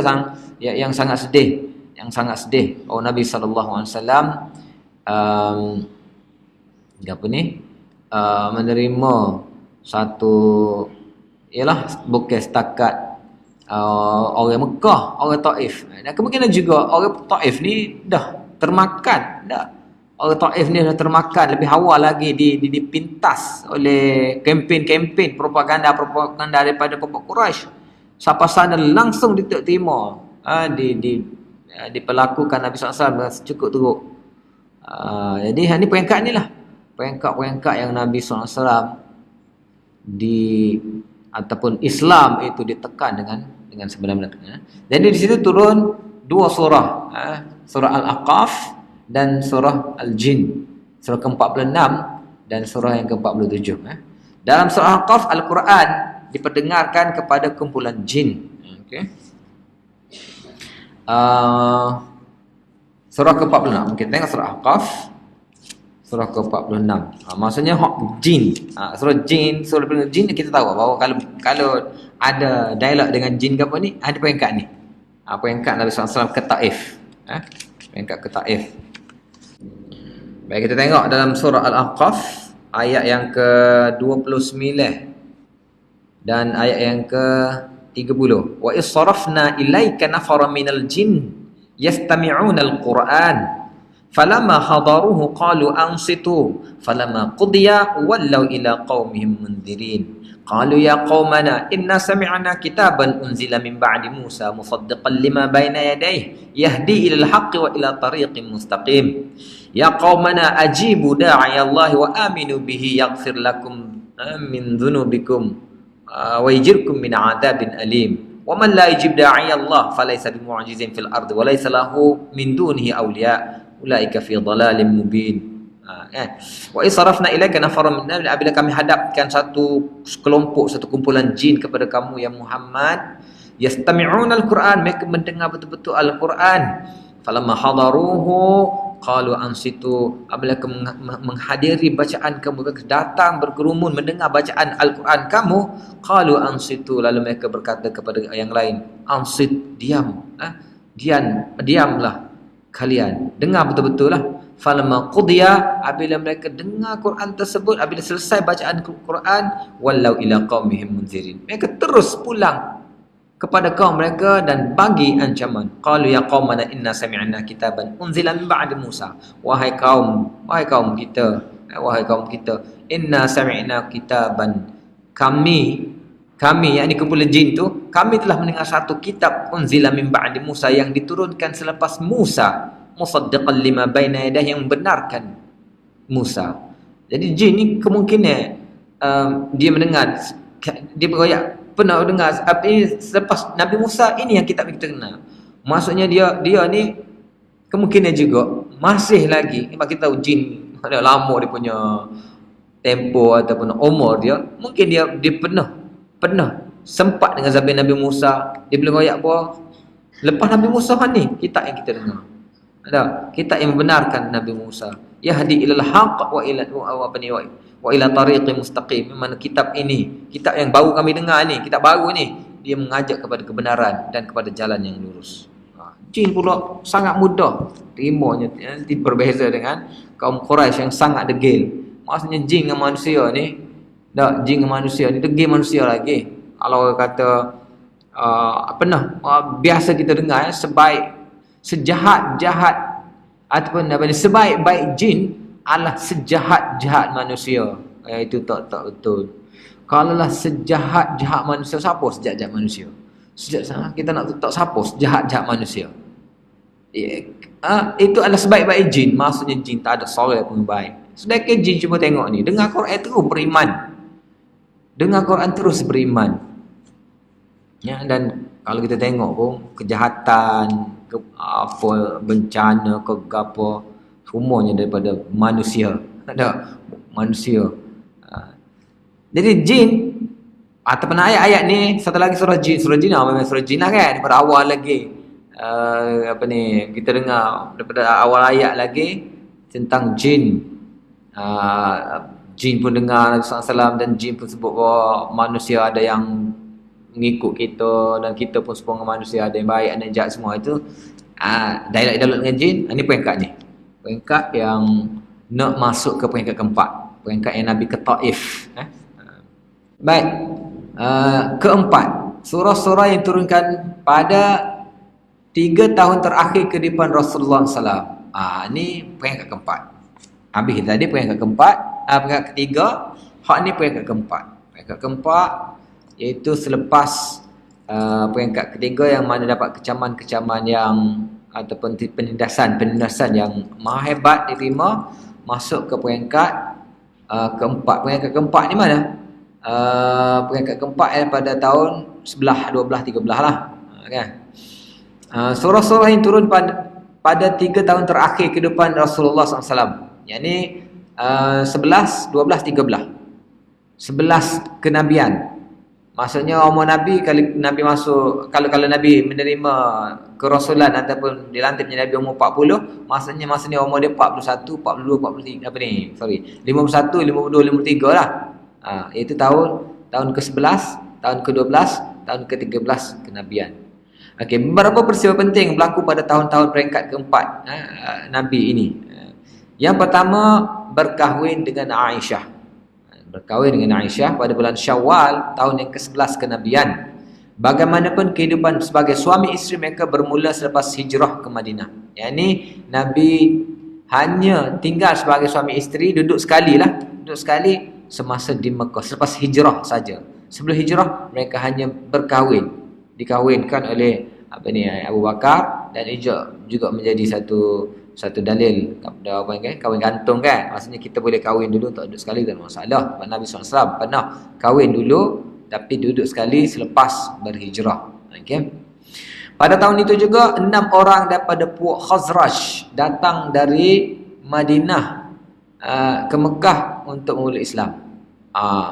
[SPEAKER 1] yang sangat sedih, oh Nabi SAW menerima satu, ialah bukan setakat orang Mekah, orang Taif. Dan kemungkinan juga orang Taif ni dah termakan dah. Orang Taif ni dah termakan lebih awal lagi, dipintas oleh kempen propaganda daripada kelompok Quraisy. Siapa sana langsung diterima, diperlakukan Nabi SAW dengan secukup teruk. Jadi ini peringkat ni lah, peringkat yang Nabi SAW ataupun Islam itu ditekan dengan sebenar-benarnya. Jadi di situ turun dua surah, surah Al-Ahqaf dan surah Al-Jin, surah ke-46 dan surah yang ke-47. Dalam surah Al-Ahqaf, Al-Quran diperdengarkan kepada kumpulan jin. Okay. Surah ke-46, kita tengok surah Al-Ahqaf, surah ke-46. Maksudnya jin. Surah jin kita tahu bahawa kalau ada dialog dengan jin ke apa ni, ada peringkat ni. Peringkat Nabi SAW ke Taif. Peringkat ke Taif. Baik, kita tengok dalam surah Al-Ahqaf ayat yang ke-29 dan ayat yang ke-30. Wa is-sarafna ilaika nafara minal jin yastami'una al-Qur'an falamma hadaruhu qalu ansitu falamma qudiya wallaw ila qaumihim mundirin qalu ya qaumana inna sami'na kitaban unzila min ba'di Musa musaddiqan lima bayna yadayhi yahdi ila al-haqqi wa ila tariqin mustaqim ya qaumana ajibu da'i Allah wa aminu bihi yaghfir lakum min dhunubikum wa yajirkum min 'adabin alim wa man la yajib da'i Allah falaysa bimu'jizin fil ardi wa laysa lahu min dunihi awliya ulaika fi dhalalin mubin. Wa isarafna ilaika nafaran min apabila kami hadapkan satu kumpulan jin kepada kamu ya Muhammad, yastami'una al-Quran, mereka mendengar betul-betul al-Quran. Falamma hadaruhu qalu ansitu, apabila menghadiri bacaan kamu, datang berkerumun mendengar bacaan Al-Quran kamu, qalu ansitu, lalu mereka berkata kepada yang lain, ansit, diam, diamlah kalian, dengar betul-betul lah. Falamma qudiya, apabila mereka dengar Quran tersebut, apabila selesai bacaan Quran, wallau ila qaumihim munzirin, mereka terus pulang kepada kaum mereka dan bagi ancaman. Qalu ya qaumana inna sami'na kitaban unzila min ba'di Musa, wahai kaum kita, inna sami'na kitaban, kami yakni kumpulan jin tu, kami telah mendengar satu kitab unzila min ba'di Musa, yang diturunkan selepas Musa, musaddiqan lima baina yadayhi, yang membenarkan Musa. Jadi jin ni kemungkinan dia mendengar, dia berroyak pernah dengar apa ini selepas Nabi Musa, ini yang kitab kita kenal. Maksudnya dia ni kemungkinan juga masih lagi, sebab kita tahu jin ada lama dia punya tempo ataupun umur dia, mungkin dia pernah sempat dengan zaman Nabi Musa. Dia boleh royak apa lepas Nabi Musa ni, kitab yang kita dengar ada kitab yang membenarkan Nabi Musa, yahdi ilal haqq wa ila wa ila tariqi mustaqim. Mana kitab ini, kitab yang baru kami dengar ni, kitab baru ni, dia mengajak kepada kebenaran dan kepada jalan yang lurus. Jin pula sangat mudah terimanya, nanti berbeza dengan kaum Quraisy yang sangat degil. Maksudnya jin dengan manusia ni, jin dengan manusia ni degil manusia lagi. Kalau kata biasa kita dengar sejahat-jahat ataupun sebaik-baik jin adalah sejahat-jahat manusia. Itu tak betul. Kalaulah sejahat-jahat manusia, siapa sejahat-jahat manusia? Kita nak tak siapa sejahat-jahat manusia. Itu adalah sebaik-baik jin. Maksudnya jin tak ada seorang pun baik. Sedangkan jin cuba tengok ni, dengar Quran terus beriman. Dengar Quran terus beriman. Ya, dan kalau kita tengok pun kejahatan, apa bencana ke apa, semuanya daripada manusia. Ada manusia. Jadi jin ataupun ayat-ayat ni, satu lagi surah jin memang surah jin lah kan, daripada awal lagi. Kita dengar daripada awal ayat lagi tentang jin. Jin pun dengar Nabi SAW, dan jin pun sebut bahawa manusia ada yang mengikut kita, dan kita pun semua manusia ada yang baik, ada yang jahat, semua itu dialog dengan jin. Ini peringkat yang nak masuk ke peringkat keempat, peringkat yang Nabi ke Taif. Baik, keempat, surah-surah yang turunkan pada 3 tahun terakhir kehidupan Rasulullah SAW. Ini peringkat keempat. Habis tadi peringkat keempat, peringkat ketiga, hak ni peringkat keempat. Peringkat keempat iaitu selepas peringkat ketiga, yang mana dapat kecaman-kecaman yang ataupun penindasan yang maha hebat diterima, masuk ke peringkat keempat. Peringkat keempat ni mana? Peringkat keempat pada tahun 11, 12, 13 lah, kan? Surah-surah yang turun pada 3 tahun terakhir kehidupan Rasulullah SAW, yakni 11, 12, 13. 11 kenabian. Maksudnya umur Nabi, kalau Nabi masuk, kalau Nabi menerima kerasulan ataupun dilantik menjadi Nabi umur 40, maksudnya umur dia 41, 42, 43, 51, 52, 53 lah. Itu tahun ke-11, tahun ke-12, tahun ke-13 kenabian. Okey, beberapa peristiwa penting berlaku pada tahun-tahun peringkat keempat Nabi ini. Yang pertama, berkahwin dengan Aisyah. Berkahwin dengan Aisyah pada bulan Syawal tahun yang ke-11 kenabian. Bagaimanapun kehidupan sebagai suami isteri mereka bermula selepas hijrah ke Madinah. Yakni Nabi hanya tinggal sebagai suami isteri, duduk sekali semasa di Mekah, selepas hijrah saja. Sebelum hijrah mereka hanya berkahwin, dikahwinkan oleh Abu Bakar, dan juga menjadi satu dalil kahwin gantung kan. Maksudnya kita boleh kahwin dulu untuk duduk sekali, tak ada masalah. Nabi SAW pernah kahwin dulu tapi duduk sekali selepas berhijrah. Okay. Pada tahun itu juga 6 orang daripada puak Khazraj datang dari Madinah ke Mekah untuk memeluk Islam.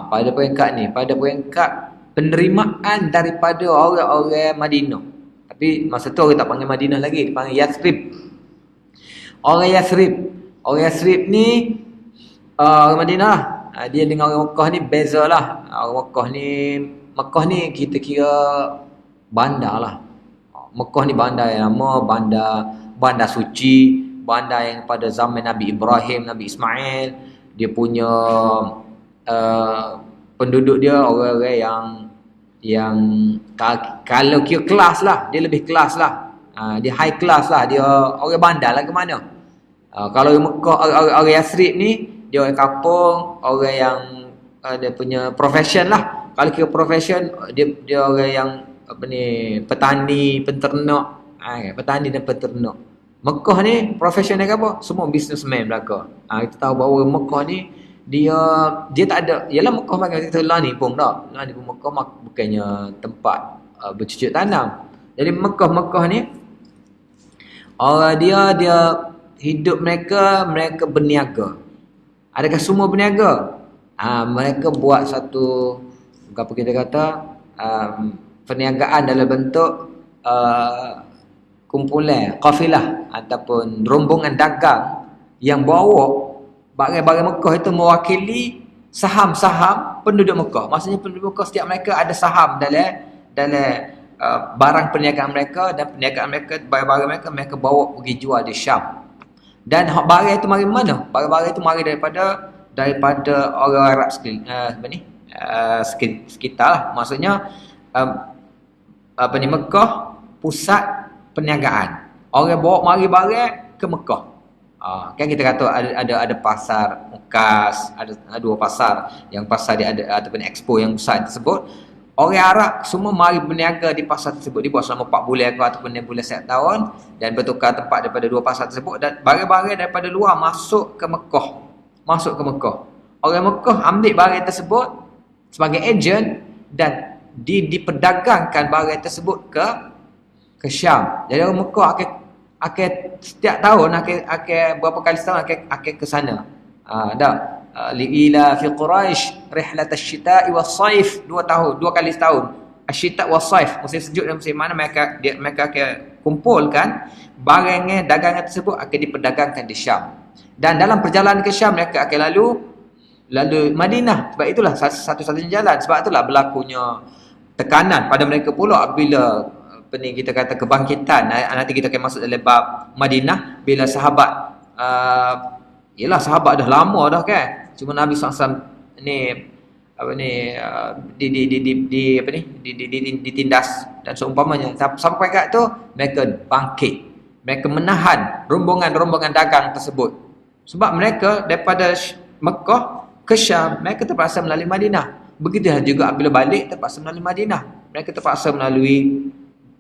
[SPEAKER 1] Pada peringkat ni, pada peringkat penerimaan daripada orang-orang Madinah. Tapi masa tu orang tak panggil Madinah lagi, dia panggil Yathrib. Orang Yathrib ni orang Madinah lah. Dia dengan orang Mekah ni beza lah. Orang Mekah ni kita kira bandar lah. Mekah ni bandar yang nama, bandar suci, bandar yang pada zaman Nabi Ibrahim, Nabi Ismail. Dia punya penduduk dia orang-orang yang kalau kira kelas lah, dia lebih kelas lah. Dia high class lah, dia orang bandar lah ke mana. Kalau Mekah, orang Yathrib ni dia orang kampung, orang yang dia punya profession lah. Kalau kira profession, dia orang yang petani, penternak, petani dan penternak. Mekah ni profession dia apa? Semua businessman belaka. Kita tahu bahawa Mekah ni dia tak ada, ialah Mekah makan kita lah ni pun tak. Lah ni pun Mekah bukannya tempat bercucuk tanam. Jadi Mekah ni orang dia hidup mereka berniaga. Adakah semua berniaga? Mereka buat satu, apa kita kata, perniagaan dalam bentuk kumpulan, kafilah ataupun rombongan dagang yang bawa barang-barang Mekah itu mewakili saham-saham penduduk Mekah. Maksudnya penduduk Mekah setiap mereka ada saham dalam barang perniagaan mereka, dan perniagaan mereka, barang-barang mereka bawa pergi jual di Syam. Dan barang itu mari mana? Barang-barang itu mari daripada orang Arab sekitar lah. Maksudnya Mekah pusat perniagaan. Orang bawa mari barang ke Mekah. Kan kita kata ada pasar Mukas, ada dua pasar. Yang pasar dia ada ataupun expo yang besar tersebut. Orang Arab semua mari berniaga di pasar tersebut. Dia buat selama 4 bulan ataupun 6 bulan setiap tahun, dan bertukar tempat daripada dua pasar tersebut, dan barang-barang daripada luar masuk ke Mekah. Orang Mekah ambil barang tersebut sebagai ejen, dan diperdagangkan barang tersebut ke Syam. Jadi orang Mekah akan setiap tahun akan berapa kali setahun akan ke sana. Liila fi Quraisy rihlat asy-syita'i was-saif, 2 kali setahun. Asy-syita' was-saif, musim sejuk dan musim mana mereka akan kumpulkan barangnya, dagangan tersebut akan diperdagangkan di Syam. Dan dalam perjalanan ke Syam mereka akan lalu Madinah. Sebab itulah satu-satunya jalan. Sebab itulah berlakunya tekanan pada mereka pula bila kita kata kebangkitan. Nanti kita akan masuk dalam bab Madinah, bila sahabat sahabat dah lama dah kan. Cuma Nabi SAW ditindas dan seumpamanya. Sampai kat tu mereka bangkit. Mereka menahan rombongan dagang tersebut. Sebab mereka daripada Mekah ke Syam, mereka terpaksa melalui Madinah. Begitulah juga bila balik terpaksa melalui Madinah. Mereka terpaksa melalui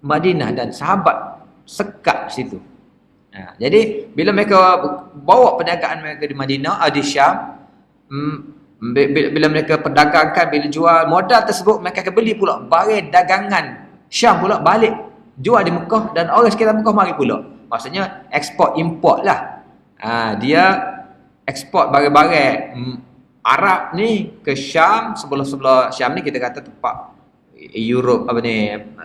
[SPEAKER 1] Madinah, dan sahabat sekat situ. Jadi bila mereka bawa perniagaan mereka di Madinah, di Syam, bila mereka perdagangkan, bila jual modal tersebut, mereka akan beli pula barang dagangan Syam pula balik jual di Mekah, dan orang sekitar Mekah mari pula. Maksudnya ekspor import lah. Dia ekspor barang-barang Arab ni ke Syam. Sebelah Syam ni kita kata tempat Europe,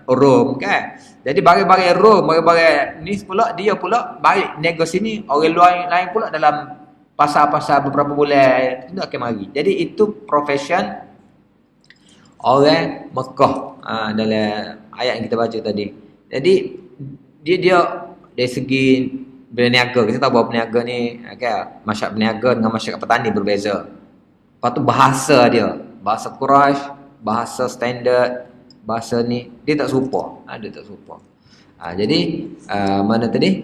[SPEAKER 1] Rom kan. Jadi barang-barang Rom, barang-barang ni pula dia pula balik nego sini. Orang lain pula dalam pasar-pasar beberapa bulan itu akan mari. Jadi itu profession orang Mekah dalam ayat yang kita baca tadi. Jadi dia dari segi berniaga, kita tahu bahawa berniaga ni kan, masyarakat berniaga dengan masyarakat petani berbeza. Lepas tu bahasa dia, bahasa Quraisy, bahasa standard, bahasa ni dia tak serupa. Dia tak serupa. Jadi mana tadi?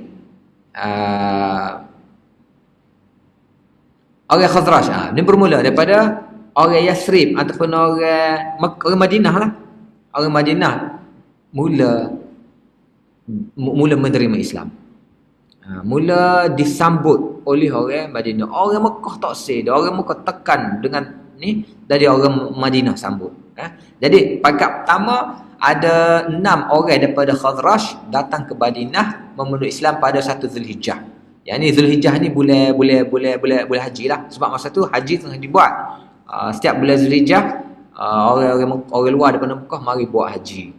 [SPEAKER 1] Orang Khazraj ni bermula daripada orang Yathrib ataupun orang Madinah lah. Orang Madinah mula menerima Islam. Mula disambut oleh orang Madinah. Orang Mekah tak sedar, orang Mekah tekan dengan ni, dari orang Madinah sambut. Jadi pangkat pertama ada 6 orang daripada Khazraj datang ke Madinah memeluk Islam pada 1 Zulhijjah. Yang ni Zulhijjah ni boleh haji lah. Sebab masa tu haji tengah dibuat. Setiap bulan Zulhijjah orang luar daripada Mekah mari buat haji.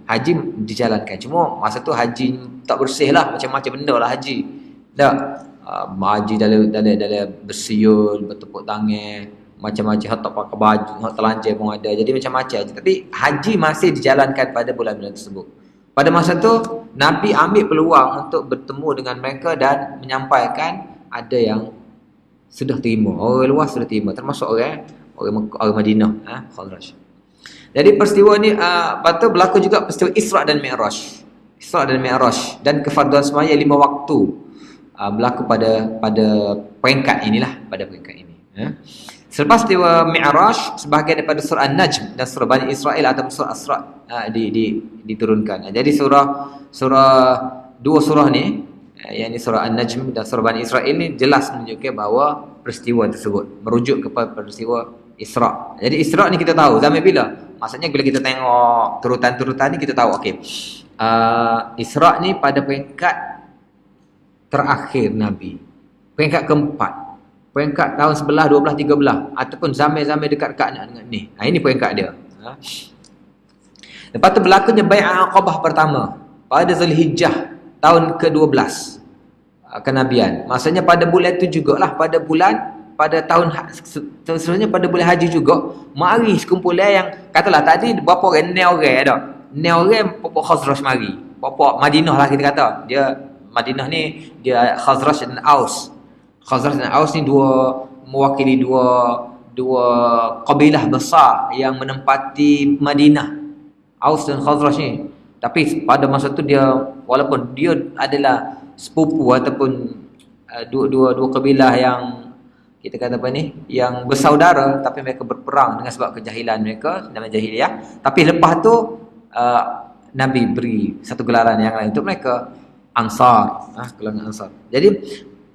[SPEAKER 1] Haji dijalankan. Cuma masa tu haji tak bersih lah, macam-macam benda lah haji. Haji dalam bersiul, bertepuk tangan, macam-macam, tak pakai baju, tak telanjang pun ada. Jadi macam-macam. Tapi haji masih dijalankan pada bulan-bulan tersebut. Pada masa tu Nabi ambil peluang untuk bertemu dengan mereka dan menyampaikan ada yang sudah terima, orang luar sudah terima, termasuk orang Madinah, Khazraj. Jadi peristiwa ni patut berlaku juga peristiwa Isra' dan Mi'raj dan kefarduan semaya 5 waktu berlaku pada peringkat inilah, Selepas peristiwa Mi'raj, sebahagian daripada surah An-Najm dan surah Bani Israel atau surah Asra' diturunkan. Jadi dua surah ni, yakni surah An-Najm dan surah Bani Israel ni jelas menunjukkan bahawa peristiwa tersebut, merujuk kepada peristiwa Isra'. Jadi Isra' ni kita tahu zaman bila? Maksudnya bila kita tengok turutan-turutan ni kita tahu okey. Isra' ni pada peringkat terakhir Nabi. Peringkat keempat. Peringkat tahun 11, 12, 13 ataupun zaman-zaman dekat-dekat dengan ni. Ini peringkat dia. Lepas tu berlakunya Bai'ah Aqabah pertama pada Zulhijjah tahun ke-12 kenabian. Maksudnya pada bulan itu jugalah, pada tahun seterusnya pada bulan haji juga, mari sekumpulan yang katalah tadi berapa orang, 6 orang ada. 6 orang pokok Khazraj mari. Pokok Madinah lah kita kata. Dia Madinah ni dia Khazraj dan Aus. Khazraj dan Aus ni mewakili dua kabilah besar yang menempati Madinah. Aus dan Khazraj ni. Tapi pada masa tu dia, walaupun dia adalah sepupu ataupun dua kabilah yang kita kata apa ni, yang bersaudara, tapi mereka berperang dengan sebab kejahilan mereka, nama jahiliyah. Tapi lepas tu Nabi beri satu gelaran yang lain untuk mereka, Ansar, kelangan Ansar. Jadi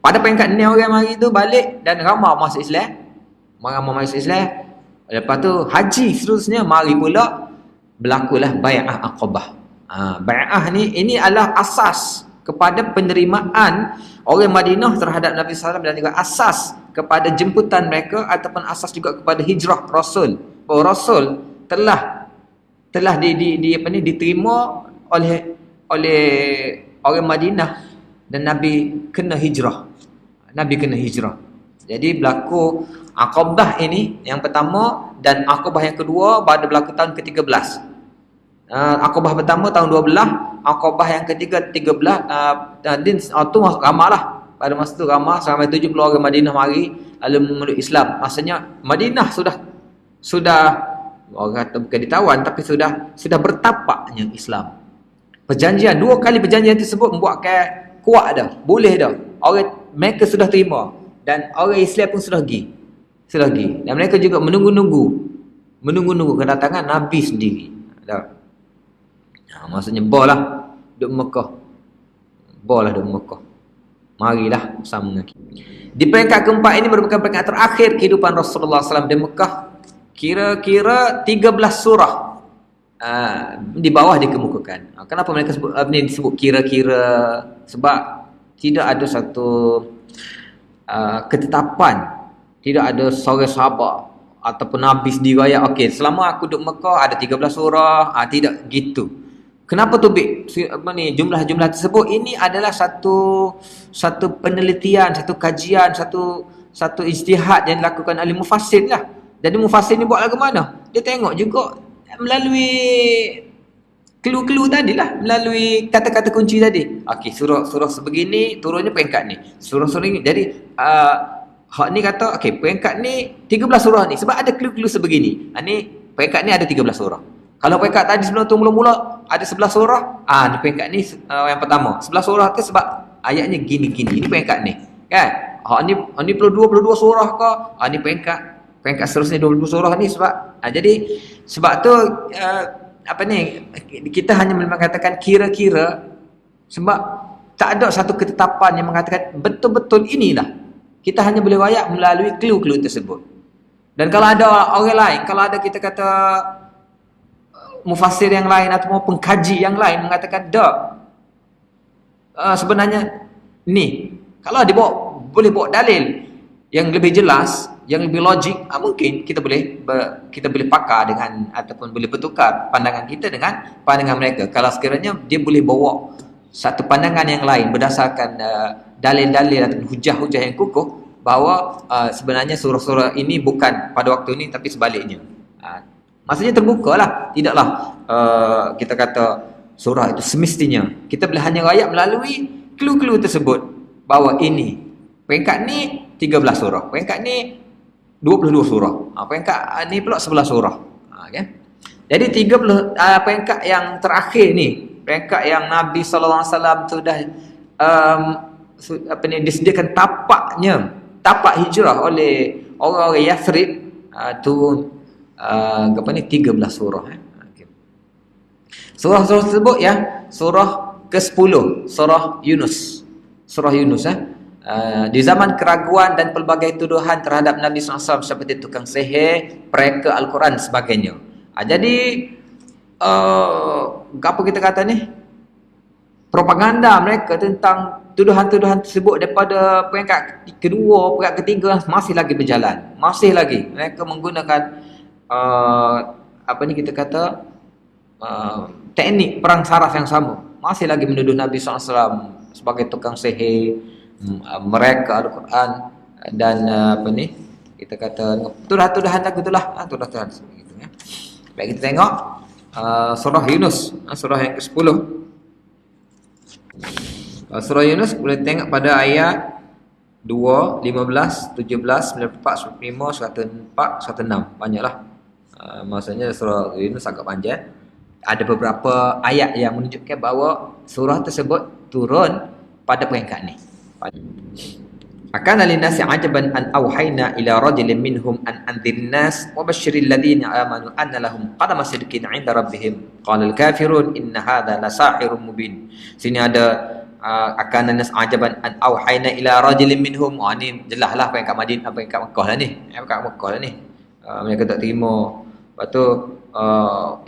[SPEAKER 1] pada peringkat ni orang mari tu balik dan ramai masuk Islam. Lepas tu haji seterusnya mari pula berlakulah Bai'ah Aqabah. Bai'ah ni, ini adalah asas kepada penerimaan orang Madinah terhadap Nabi SAW dan juga asas kepada jemputan mereka ataupun asas juga kepada hijrah Rasul. Bahawa Rasul telah diterima oleh orang Madinah dan Nabi kena hijrah. Jadi berlaku Aqabah ini yang pertama dan Aqabah yang kedua pada berlaku tahun ke-13. Aqabah pertama tahun 12, Aqabah yang ketiga 13. Tu ramai lah. Pada masa tu ramai sampai 70 orang Madinah mari lalu memeluk Islam. Maksudnya Madinah sudah orang kata bukan ditawan tapi sudah bertapaknya Islam. Perjanjian, 2 kali perjanjian tersebut membuatkan kuat dah, boleh dah. Orang mereka sudah terima dan orang Islam pun sudah pergi. Dan mereka juga menunggu kedatangan Nabi sendiri. Dah. Maksudnya bolah duduk Mekah. Marilah bersama dengan kita. Di peringkat keempat ini merupakan peringkat terakhir kehidupan Rasulullah SAW di Mekah. Kira-kira 13 surah di bawah dikemukakan. Kenapa mereka sebut ini disebut kira-kira? Sebab tidak ada satu ketetapan, tidak ada seorang sahabat ataupun Nabi sendiri ayat okey selama aku duduk Mekah ada 13 surah, tidak gitu. Kenapa tu jumlah-jumlah tersebut? Ini adalah satu penelitian, satu kajian, satu ijtihad yang dilakukan oleh mufassir lah. Jadi mufassir ni buat lagu mana? Dia tengok juga melalui clue-clue tadi lah, melalui kata-kata kunci tadi. Okey, surah sebegini turunnya peringkat ni. Surah ini. Jadi hak ni kata okey, peringkat ni 13 surah ni sebab ada clue-clue sebegini. Ni peringkat ni ada 13 surah. Kalau peringkat tadi sebelum tu mula-mula ada 11 surah, di peringkat ni yang pertama. 11 surah tu sebab ayatnya gini-gini. Ini peringkat ni. Kan? Ni perlu 22 surah ke? Ni peringkat seterusnya 22 surah ni sebab jadi sebab tu kita hanya mengatakan kira-kira sebab tak ada satu ketetapan yang mengatakan betul-betul inilah. Kita hanya boleh wayak melalui clue-clue tersebut. Dan kalau ada orang lain, kalau ada kita kata mufassir yang lain atau pengkaji yang lain mengatakan sebenarnya ni kalau dia boleh bawa dalil yang lebih jelas, yang lebih logik, mungkin kita boleh pakar dengan ataupun boleh bertukar pandangan kita dengan pandangan mereka. Kalau sekiranya dia boleh bawa satu pandangan yang lain berdasarkan dalil-dalil atau hujah-hujah yang kukuh bahawa sebenarnya surah-surah ini bukan pada waktu ini tapi sebaliknya. Maksudnya terbuka lah. Tidaklah kita kata surah itu semestinya. Kita boleh hanya rakyat melalui clue-clue tersebut bahawa ini peringkat ni 13 surah, peringkat ni 22 surah, peringkat ni pula 11 surah. Kan? Jadi 30 peringkat yang terakhir ni, peringkat yang Nabi SAW sudah disediakan tapak hijrah oleh orang-orang Yathrib, tu 13 surah. Surah-surah tersebut surah ke-10, surah Yunus. Di zaman keraguan dan pelbagai tuduhan terhadap Nabi SAW seperti tukang sihir, pereka Al-Quran dan sebagainya. Jadi apa kita kata ni, propaganda mereka tentang tuduhan-tuduhan tersebut daripada peringkat kedua, peringkat ketiga masih lagi berjalan, masih lagi mereka menggunakan apa ni kita kata teknik perang saraf yang sama, masih lagi menuduh Nabi SAW sebagai tukang sihir, mereka Al-Quran dan apa ni kita kata tuduhan-tuduhan tak gitulah, tuduhan-tuduhan gitu ya. Baik, kita tengok surah Yunus, surah yang ke-10. Surah Yunus boleh tengok pada ayat 2, 15, 17, 94, 95, 104, 106. Banyaklah. Maksudnya surah Yunus agak panjang. Ada beberapa ayat yang menunjukkan bahawa surah tersebut turun pada peringkat ni. Akana linnasi ajaban an auhayna ila rajulin minhum an anzirin nas wa basyiril ladzina amanu anna lahum qadama sidqin 'inda rabbihim qala al kafirun inna hadha la sahirun mubin. Sini ada akana nas ajaban an auhayna ila rajulin minhum. Ni jelaslah peringkat Madinah, peringkat Mekah lah ni. Peringkat Mekah lah ni. Mereka tak terima. Lepas tu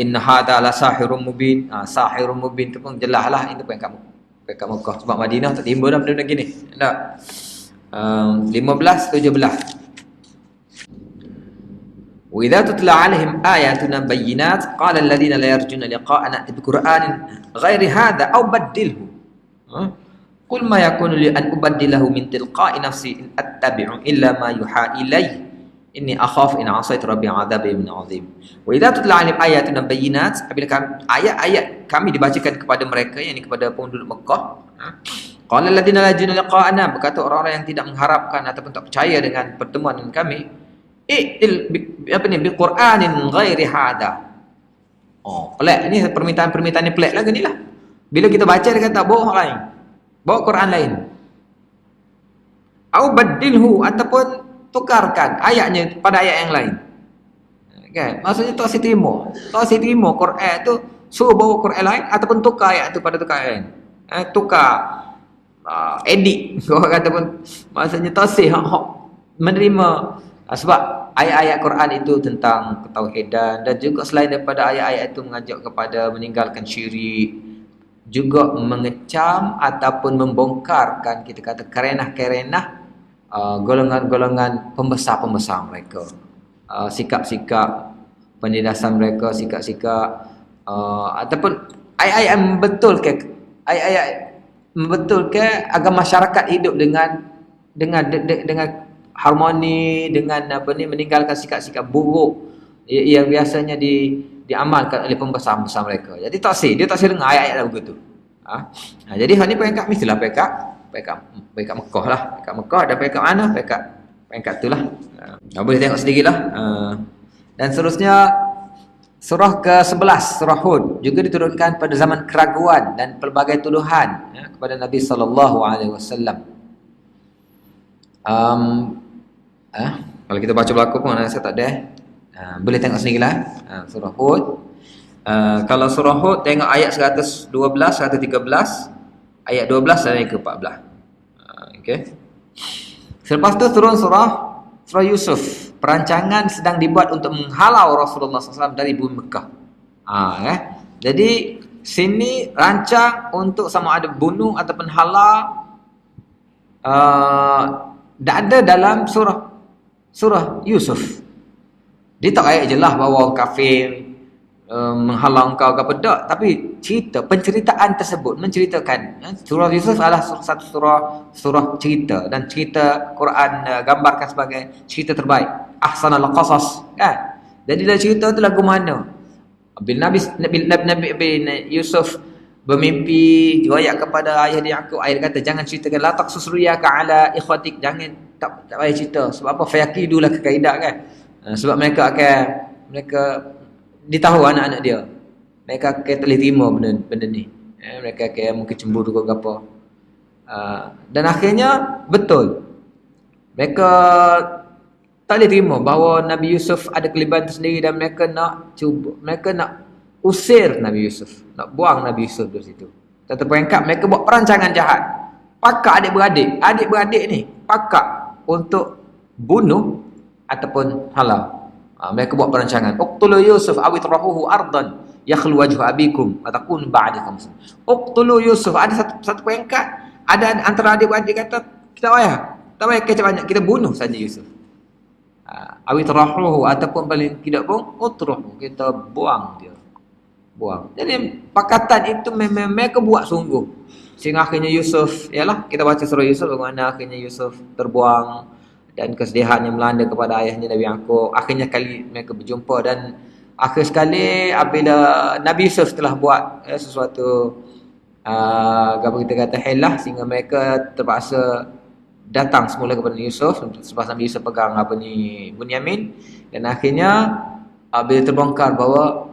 [SPEAKER 1] inna hadha la sahirun mubin. Sahirun mubin tu pun jelaslah itu peringkat Mekah. Sebab Madinah tak terima dah benda-benda gini. Tak. 15, 17. Wa idza tutla 'alaihim ayatuna bayyinat qala alladhina la yarjuna liqa'ana bi Qur'anin ghairi hadha aw baddilhu. Qul ma yakunu li an ubaddilahu min tilqa'i nafsi in attabi'u illa ma yuha ilayya inni akhaf in 'asaitu rabbi 'adzabin 'adzim. Wa idza tutla 'alaihim ayatuna bayyinat, apabila ayat-ayat kami dibacakan kepada mereka, yakni kepada penduduk Mekah, qala alladziina la yarjuna liqa'ana, berkata orang-orang yang tidak mengharapkan ataupun tak percaya dengan pertemuan dengan kami, bi Qur'anin ghairi hadha. Pelik ni, permintaan ni pelik lagi ni lah. Bila kita baca dia kata bawa lain, bawa Quran lain. Au badilhu, ataupun tukarkan ayatnya pada ayat yang lain. Kan? Maksudnya tak terima Quran tu, suruh bawa Quran lain ataupun tukar ayat tu pada tukar lain. Tukar edit orang kata pun, maksudnya tasih menerima sebab ayat-ayat Quran itu tentang ketauhidan, dan juga selain daripada ayat-ayat itu mengajak kepada meninggalkan syirik, juga mengecam ataupun membongkarkan kita kata kerenah-kerenah golongan-golongan pembesar-pembesar mereka, sikap-sikap penindasan mereka, sikap-sikap ataupun ayat-ayat yang betul ke ayat-ayat membetulkan agar masyarakat hidup dengan harmoni, dengan apa ni, meninggalkan sikap-sikap buruk yang biasanya diamalkan oleh pembesar-pembesar mereka. Jadi dia tak dengar ayat-ayat begitu. Jadi hal ni peringkat mestilah peringkat Mekah lah. Peringkat Mekah dan peringkat mana? Peringkat itulah. Boleh tengok sedikitlah. Dan seterusnya surah ke-11, surah Hud, juga diturunkan pada zaman keraguan dan pelbagai tuduhan kepada Nabi sallallahu alaihi wasallam. Kalau kita baca berlaku pun saya tak ada. Boleh tengok sendirilah. Surah Hud. Kalau surah Hud tengok ayat 112, 113, ayat 12 dan ayat ke-14. Okey. Selepas tu turun surah Yusuf. Perancangan sedang dibuat untuk menghalau Rasulullah SAW dari bumi Mekah. Jadi sini rancang untuk sama ada bunuh ataupun halau, tak ada dalam surah Yusuf. Dia tak ayat jelas bahawa kafir menghalau engkau ke apa, tak. Tapi penceritaan tersebut menceritakan, surah Yusuf adalah satu surah cerita, dan cerita Quran gambarkan sebagai cerita terbaik, ahsanal qasas, kan. Jadi dalam cerita tu lagu mana bila Nabi Yusuf bermimpi riwayat kepada ayah dia Yaqub, ayah kata jangan ceritakan, la taqsus ruyaka ala ikhwatik, jangan tak payah cerita. Sebab apa? Fayaqidulah kekaidah, kan. Sebab mereka ditahu anak-anak dia, mereka akan boleh terima benda ni. Mereka akan mungkin cemburu ke apa. Dan akhirnya betul, mereka tak boleh terima bahawa Nabi Yusuf ada kelebihan tersendiri, dan mereka nak usir Nabi Yusuf, nak buang Nabi Yusuf dari situ. Satu peringkat mereka buat perancangan jahat pakak adik-beradik ni pakak untuk bunuh ataupun halau. Mereka buat perancangan, uqtulu Yusuf aw itrahuhu ardan yakhlu wajhu abikum wa takun ba'dakum. Uqtulu Yusuf, ada satu peringkat, ada antara adik-beradik kata kita tak payah kecap banyak, kita bunuh saja Yusuf. Aw itrahuhu, ataupun paling tidak pun utruhu, kita buang dia. Buang. Jadi pakatan itu memang mereka buat sungguh. Sehingga akhirnya Yusuf, yalah kita baca surah Yusuf bagaimana akhirnya Yusuf terbuang dan kesedihan yang melanda kepada ayahnya Nabi Yaqub. Akhirnya kali mereka berjumpa dan akhir sekali apabila Nabi Yusuf telah buat sesuatu apa kita kata hilah, sehingga mereka terpaksa datang semula kepada Yusuf selepas Nabi Yusuf pegang Bunyamin, dan akhirnya bila terbongkar bahawa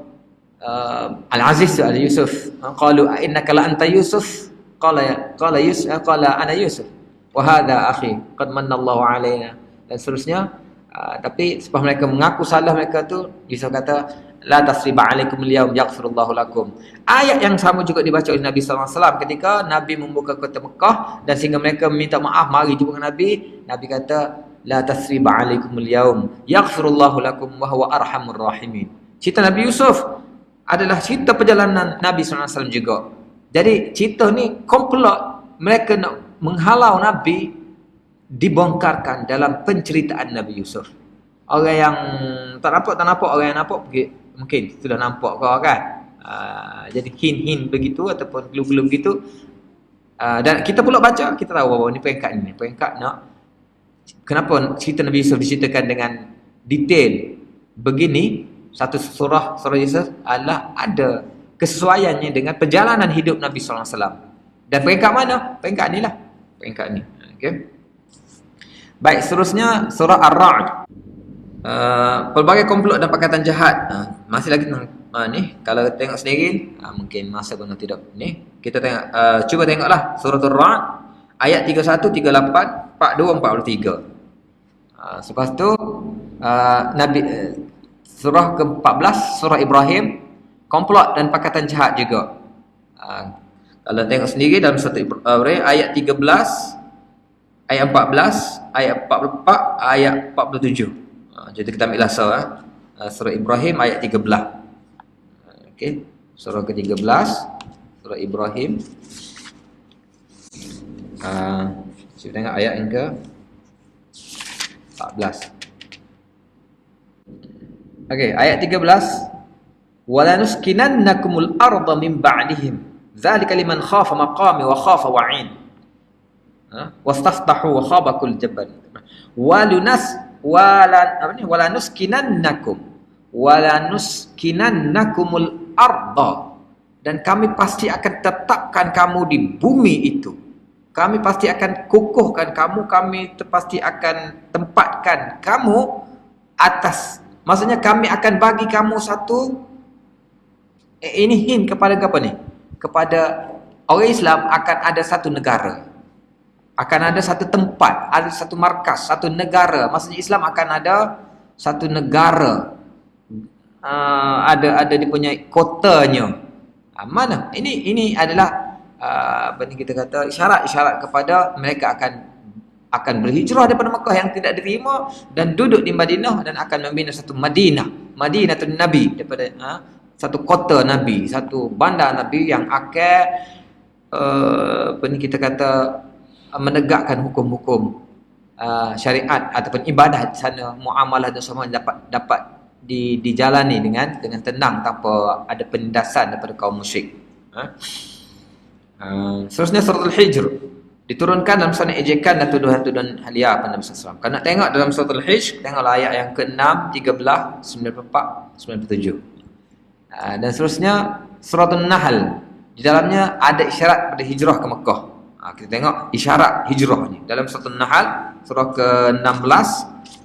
[SPEAKER 1] Al-Aziz ada Yusuf, qalu innaka la anta Yusuf, qala ana Yusuf wa hadha akhi qad manna Allahu alaina, dan seterusnya. Tapi setelah mereka mengaku salah mereka tu, Yusuf kata la tasriba alaikum al-yawm yaghfirullahu lakum. Ayat yang sama juga dibaca oleh Nabi sallallahu alaihi wasallam ketika Nabi membuka kota Mekah, dan sehingga mereka minta maaf mari jumpa dengan Nabi. Nabi kata la tasriba alaikum al-yawm yaghfirullahu lakum wa huwa arhamur rahimin. Cerita Nabi Yusuf adalah cerita perjalanan Nabi sallallahu alaihi wasallam juga. Jadi cerita ni komplot, mereka nak menghalau Nabi dibongkarkan dalam penceritaan Nabi Yusuf. Orang yang tak nampak, orang yang nampak mungkin sudah nampak kau kan. Jadi hint begitu ataupun clue begitu. Dan kita pula baca, kita tahu bahawa ni peringkat nak kenapa cerita Nabi Yusuf diceritakan dengan detail begini. Satu surah Yusuf adalah ada kesesuaiannya dengan perjalanan hidup Nabi sallallahu alaihi wasallam. Dan peringkat mana? Peringkat ni lah. Peringkat ni. Okey. Baik, seterusnya surah Ar-Ra'd. Pelbagai komplot dan pakatan jahat. Masih lagi tentang ni, kalau tengok sendiri mungkin masa pun tidak ni. Kita tengok, cuba tengoklah surah Ar-Ra'd ayat 31, 38, 42, 43. Selepas tu surah ke-14 surah Ibrahim, komplot dan pakatan jahat juga. Kalau tengok sendiri dalam surah Ibrahim ayat 13, ayat 14, ayat 44, ayat 47. Jadi kita ambil surah Ibrahim ayat 13. Okey, surah ke-13 surah Ibrahim. Cuba tengok ayat yang ke-14. Okey, ayat 13. Wala nuskinannakumul arda min ba'dihim dzalika liman khafa maqami wa khafa wa'id. Wastaftahu wa khaba kull jabbar. Wala nuskinannakumul arda, dan kami pasti akan tetapkan kamu di bumi itu. Kami pasti akan kukuhkan kamu, kami pasti akan tempatkan kamu atas. Maksudnya kami akan bagi kamu satu ini hint kepada apa ni? Kepada orang Islam akan ada satu negara. Akan ada satu tempat, ada satu markas, satu negara. Maksudnya Islam akan ada satu negara. Ada dia punya kotanya. Mana? Ini adalah apa ni kita kata isyarat kepada mereka akan berhijrah daripada Mekah yang tidak diterima dan duduk di Madinah, dan akan membina satu Madinatul Nabi, daripada satu kota Nabi, satu bandar Nabi yang akan apa ni kita kata menegakkan hukum-hukum syariat ataupun ibadah di sana, muamalah dan semua dapat dijalani dengan tenang tanpa ada penindasan daripada kaum musyrik. Seterusnya surah Al-Hijr diturunkan dalam sana ejekan dan tuduhan-tuduhan halia pada Nabi SAW. Kalau nak tengok dalam surah Al-Hijr, tengoklah ayat yang ke-6, 13, 94, 97. Dan seterusnya surah An-Nahl, di dalamnya ada isyarat pada hijrah ke Mekah. Kita tengok isyarat hijrah ni dalam surah An-Nahl surah ke-16,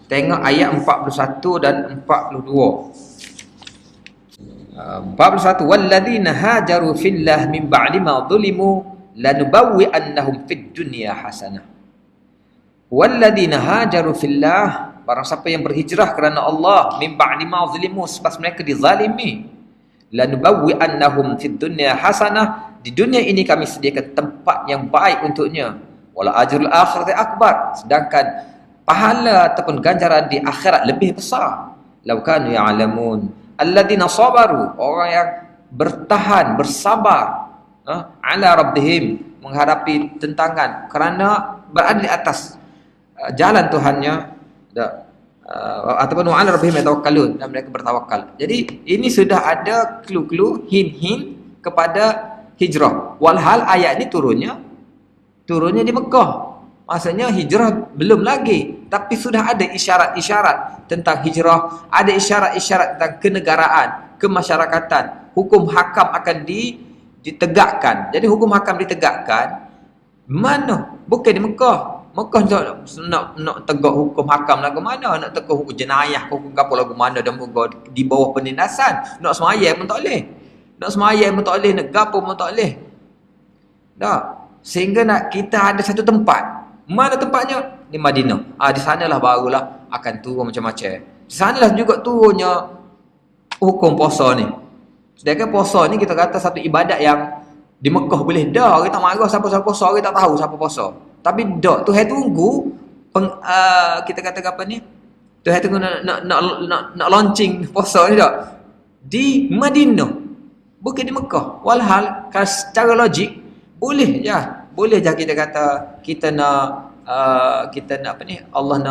[SPEAKER 1] tengok ayat 41 dan 42. 41, walladzina hajaru fillah min ba'di ma dhulimu lanubawwi'annahum fid dunya hasanah. Walladzina hajaru fillah, barang siapa yang berhijrah kerana Allah, min ba'di ma dhulimu, selepas mereka dizalimi, lanubawwi'annahum fid dunya hasanah, di dunia ini kami sediakan tempat yang baik untuknya. wala ajrul akhirati akbar, sedangkan pahala ataupun ganjaran di akhirat lebih besar. Law kanu ya'lamun alladziina sabaru, orang yang bertahan, bersabar ala rabbihim, menghadapi tentangan kerana berada di atas jalan Tuhannya, ataupun ala rabbihim yatawakkalun, dan mereka bertawakal. Jadi ini sudah ada clue-clue, hint-hint kepada hijrah. Walhal ayat ini turunnya di Mekah. Maksudnya hijrah belum lagi, tapi sudah ada isyarat-isyarat tentang hijrah, ada isyarat-isyarat tentang kenegaraan, kemasyarakatan, hukum hakam akan ditegakkan. Jadi hukum hakam ditegakkan mana? Bukan di Mekah. Mekah nak tegak hukum hakam lagu mana? Nak tegak hukum jenayah, hukum apa lagu mana, dan di bawah penindasan. Nak semayang pun tak boleh. Nak semayang pun tak boleh, nak gapo pun tak boleh. Tak. Sehingga nak kita ada satu tempat. Mana tempatnya? Di Madinah. Di sanalah barulah akan turun macam-macam. Di sanalah juga turunnya hukum puasa ni. Sedangkan puasa ni kita kata satu ibadat yang di Mekah boleh dah. Orang tak marah siapa-siapa puasa, orang tak tahu siapa puasa. Tapi dak, Tuhan tunggu kita kata apa ni? Tuhan tunggu nak launching puasa ni dak. Di Madinah. Bukan di Mekah. Walhal secara logik boleh je. Boleh je kita kata kita nak apa ni, Allah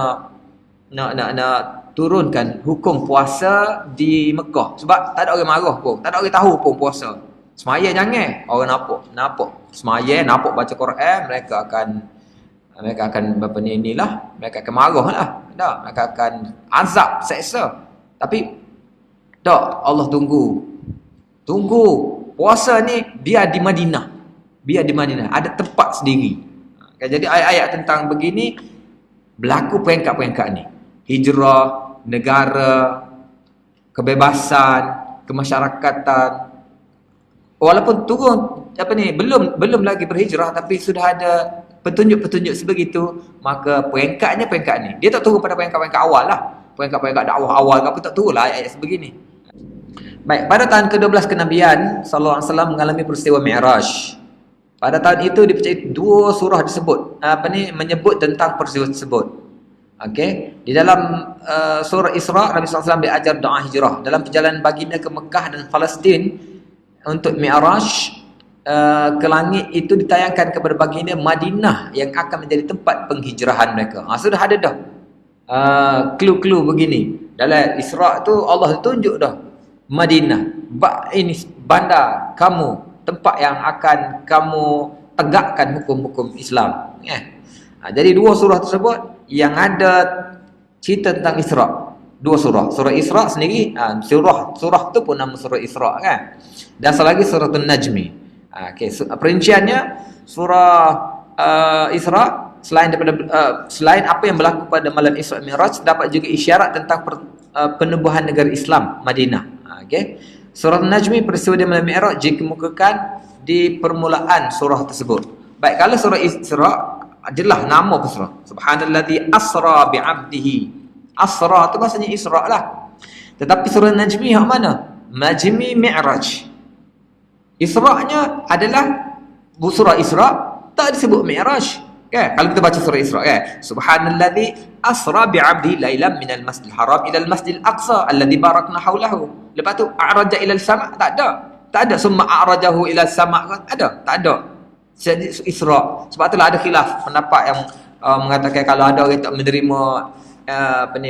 [SPEAKER 1] nak turunkan hukum puasa di Mekah sebab tak ada orang marah pun, tak ada orang tahu pun puasa. Semaya jangan orang nampak semaya, nampak baca Quran, mereka akan apa ni, inilah mereka akan marahlah. Tak, mereka akan azab, seksa. Tapi tak, Allah tunggu puasa ni biar di Madinah. Biar di Madinah ada tempat sendiri. Jadi ayat-ayat tentang begini berlaku peringkat-peringkat ni. Hijrah, negara, kebebasan, kemasyarakatan. Walaupun turun apa ni, belum lagi berhijrah, tapi sudah ada petunjuk-petunjuk sebegitu, maka peringkatnya peringkat ni. Dia tak turun pada peringkat-peringkat awal lah. Peringkat-peringkat dakwah awal apa tak turun lah ayat-ayat sebegini. Baik, pada tahun ke-12 kenabian sallallahu alaihi wasallam mengalami peristiwa Mi'raj. Pada tahun itu dipercayai dua surah disebut menyebut tentang peristiwa tersebut. Okey, di dalam surah Isra Nabi sallallahu alaihi wasallam diajar doa hijrah. Dalam perjalanan baginda ke Mekah dan Palestin untuk Mi'raj ke langit itu ditayangkan kepada baginda Madinah yang akan menjadi tempat penghijrahan mereka. Sudah ada dah clue-clue begini. Dalam Isra tu Allah tunjuk dah Madinah. Ini bandar kamu, tempat yang akan kamu tegakkan hukum-hukum Islam. Jadi dua surah tersebut yang ada cerita tentang Isra. Dua surah. Surah Isra sendiri, surah tu pun nama surah Isra kan. Dan satu lagi surah An-Najmi. Perinciannya surah Isra selain apa yang berlaku pada malam Isra Mi'raj, dapat juga isyarat tentang penubuhan negara Islam Madinah. Surah An-Najmi peristiwa di malam Mi'raj dikemukakan di permulaan surah tersebut. Baik, kalau surah Isra jelas nama surah. Subhanalladzi asra bi'abdihi. Asra tu maksudnya Isra lah. Tetapi surah An-Najmi yang mana? Najmi Mi'raj. Isra-nya adalah surah Isra, tak disebut Mi'raj. Kalau kita baca surah Isra Subhanalladzi asra bi'abdihi lailan minal masjidil haram ilal masjidil aqsa alladzi barakna haulahu. Lepas tu a'raja ilal sama', tak ada summa a'rajahu ilal sama' kan? Tak ada. Jadi Isra. Sebab itulah ada khilaf pendapat yang mengatakan kalau ada orang tak menerima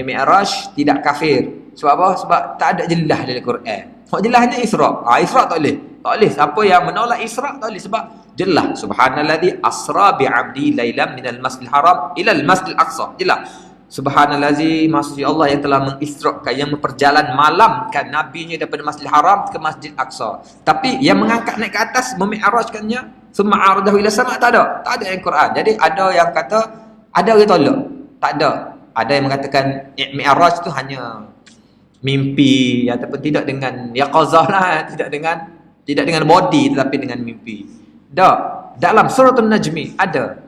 [SPEAKER 1] Mi'raj tidak kafir. Sebab apa? Sebab tak ada jelas dalam Quran. Jelasnya Isra. Isra tak boleh. Siapa yang menolak Isra tak boleh, sebab jelas subhanalladzi asra bi'abdi lailan minal masjidil haram ilal masjidil aqsa. Jelas. Subhanalladzi, maksudnya Allah yang telah mengisrakan, yang memperjalan malamkan nabinya daripada Masjidil Haram ke Masjid Aqsa. Tapi yang mengangkat naik ke atas, memi'rajkannya, summa a'radahu ila sama', tak ada yang Quran. Jadi ada yang kata, ada orang tolak. Tak ada. Ada yang mengatakan mi'raj itu hanya mimpi ataupun tidak dengan yaqazah lah, tidak dengan body tetapi dengan mimpi. Dalam surah An-Najmi ada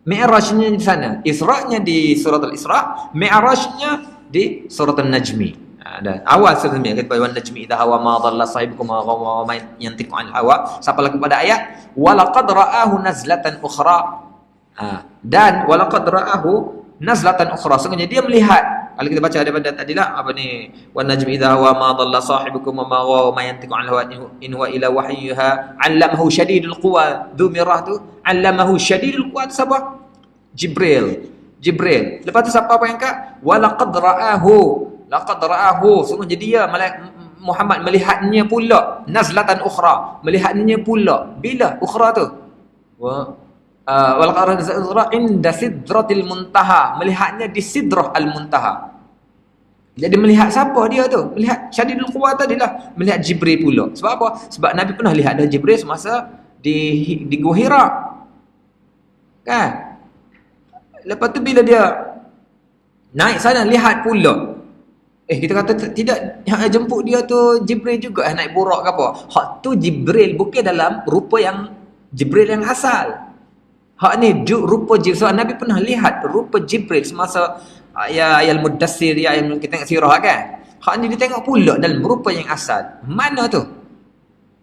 [SPEAKER 1] Mi'rajnya di sana, Isra-nya di surah Al-Isra, Mi'rajnya di surah An-Najmi. Dan awal surah An-Najmi, kata An-Najmi idza hawa ma dhalla sahibukum wa ma yantiqu 'anil hawa, sampai kepada ayat wa laqad ra'ahu nazlatan ukhra. Dan walaqad ra'ahu nazlatan ukhra. Sungguhnya dia melihat. Kalau kita baca daripada tadilah apa ni, wan najmi idza hawa ma dhalla sahibukum wa ma ghawa ma yantiqu 'anil hawa in huwa illa wahyuha 'allamahu shadidul quwa. Dzu mirah tu 'allamahu shadidul quwa, siapa? Jibril. Lepas tu siapa apa yang kat? Walaqad ra'ahu. Laqad ra'ahu. Sungguhnya dia Muhammad melihatnya pula. Nazlatan ukhra. Melihatnya pula. Bila ukhra tu? Walaqad ra'ahu inda sidratil muntaha. Melihatnya di sidrah al-muntaha. Jadi melihat siapa dia tu? Melihat syadidul quwa tadilah. Melihat Jibril pula. Sebab apa? Sebab Nabi pernah lihat dah Jibril semasa di Gua Hira. Kan? Lepas tu bila dia naik sana lihat pula. Kita kata tidak, yang jemput dia tu Jibril juga naik burak ke apa. Hak tu Jibril bukan dalam rupa yang Jibril yang asal. Hak ni rupa Jibril. So, Nabi pernah lihat rupa Jibril semasa ayat Mudassir, yang kita tengok sirah kan. Hak ni dia tengok pula dalam rupa yang asal. Mana tu?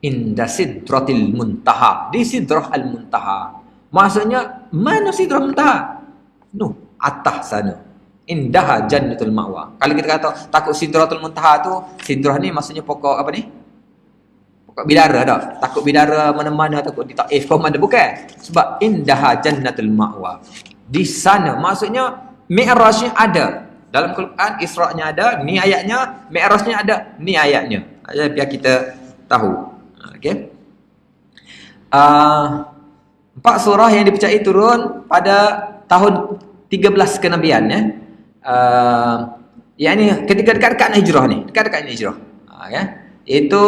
[SPEAKER 1] Inda sidratil muntaha. Di sidrah al-muntaha. Maksudnya mana sidrah muntaha? Atas sana. Indah jannatul ma'wa. Kalau kita kata takut sidratul muntaha tu, sidrah ni maksudnya pokok apa ni? Pokok bidara dah. Takut bidara mana-mana, takut di Taif ke mana, bukan. Sebab indah jannatul ma'wa. Di sana maksudnya Mi'rajnya ada. Dalam Quran Isra-nya ada, ni ayatnya, Mi'rajnya ada, ni ayatnya. Biar kita tahu. Okey. 4 surah yang dipercayai turun pada tahun 13 kenabian ya. Yang ni ketika dekat-dekat hijrah ni, dekat-dekat hijrah. Ya. Itu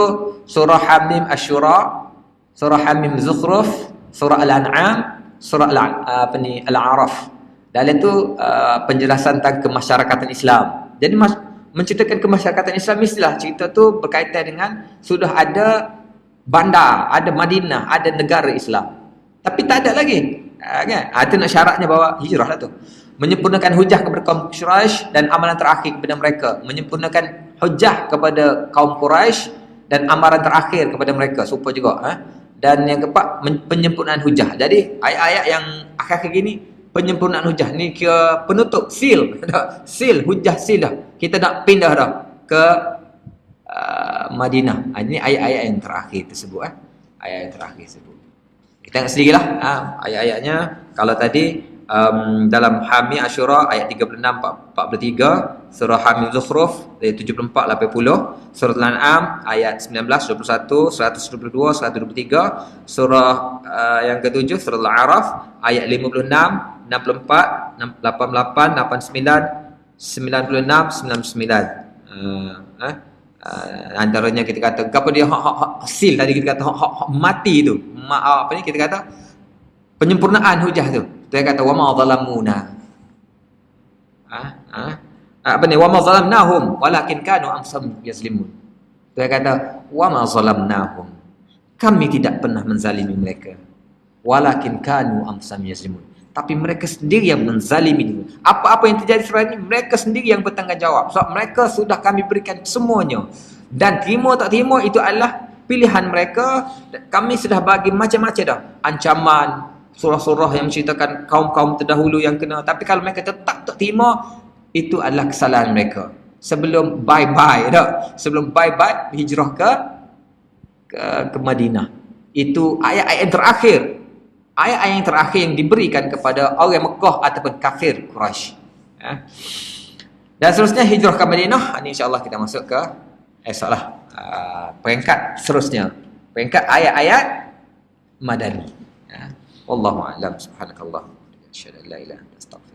[SPEAKER 1] surah Hamim Asy-Syura, surah Hamim Zukhruf, surah Al-An'am, surah Al-A'raf. Dan itu penjelasan tentang kemasyarakatan Islam. Jadi menceritakan kemasyarakatan Islam, mestilah cerita tu berkaitan dengan sudah ada bandar, ada Madinah, ada negara Islam. Tapi tak ada lagi. Kan? Itu nak syaratnya bawa hijrah lah tu. Menyempurnakan hujah kepada kaum Quraisy dan amalan terakhir kepada mereka. Menyempurnakan hujah kepada kaum Quraisy dan amalan terakhir kepada mereka. Serupa juga. Dan yang keempat, penyempurnaan hujah. Jadi ayat-ayat yang akhir-akhir gini, penyempurnaan hujah. Ni kira penutup, seal. Seal, hujah seal dah. Kita nak pindah dah ke Madinah. Ini ayat-ayat yang terakhir tersebut. Ayat yang terakhir tersebut. Kita tengok sendirilah ayat-ayatnya. Kalau tadi dalam Hamim Asy-Syura ayat 36-43, surah Hamim Zukhruf ayat 74-80, surah Al-An'am ayat 19-21, 122, 123, surah yang ketujuh surah Al-A'raf ayat 56, 64, 88, 89, 96, 99. Antaranya kita kata apa dia hasil tadi kita kata mati tu, apa ni kita kata penyempurnaan hujah tu. Dia kata wa ma zalamuna. Apa ni wa ma zalamnahum walakin kanu amsam yazlimun. Dia kata wa ma zalamnahum. Kami tidak pernah menzalimi mereka. Walakin kanu amsam yazlimun. Tapi mereka sendiri yang menzalimi. Apa-apa yang terjadi sekarang ini, mereka sendiri yang bertanggungjawab. Sebab mereka sudah kami berikan semuanya. Dan terima tak terima itu adalah pilihan mereka. Kami sudah bagi macam-macam dah ancaman, surah-surah yang menceritakan kaum-kaum terdahulu yang kena. Tapi kalau mereka tetap tak terima, itu adalah kesalahan mereka. Sebelum bye-bye dah. Sebelum bye-bye hijrah ke Madinah. Itu ayat-ayat yang terakhir. Ayat-ayat yang terakhir yang diberikan kepada orang Mekah ataupun kafir Quraisy. Dan seterusnya hijrah ke Madinah. Ini insya-Allah kita masuk ke peringkat seterusnya. Peringkat ayat-ayat Madani. Wallahu a'lam. Subhanakallah. Asyhadu an la ilaha illa anta astaghfiruka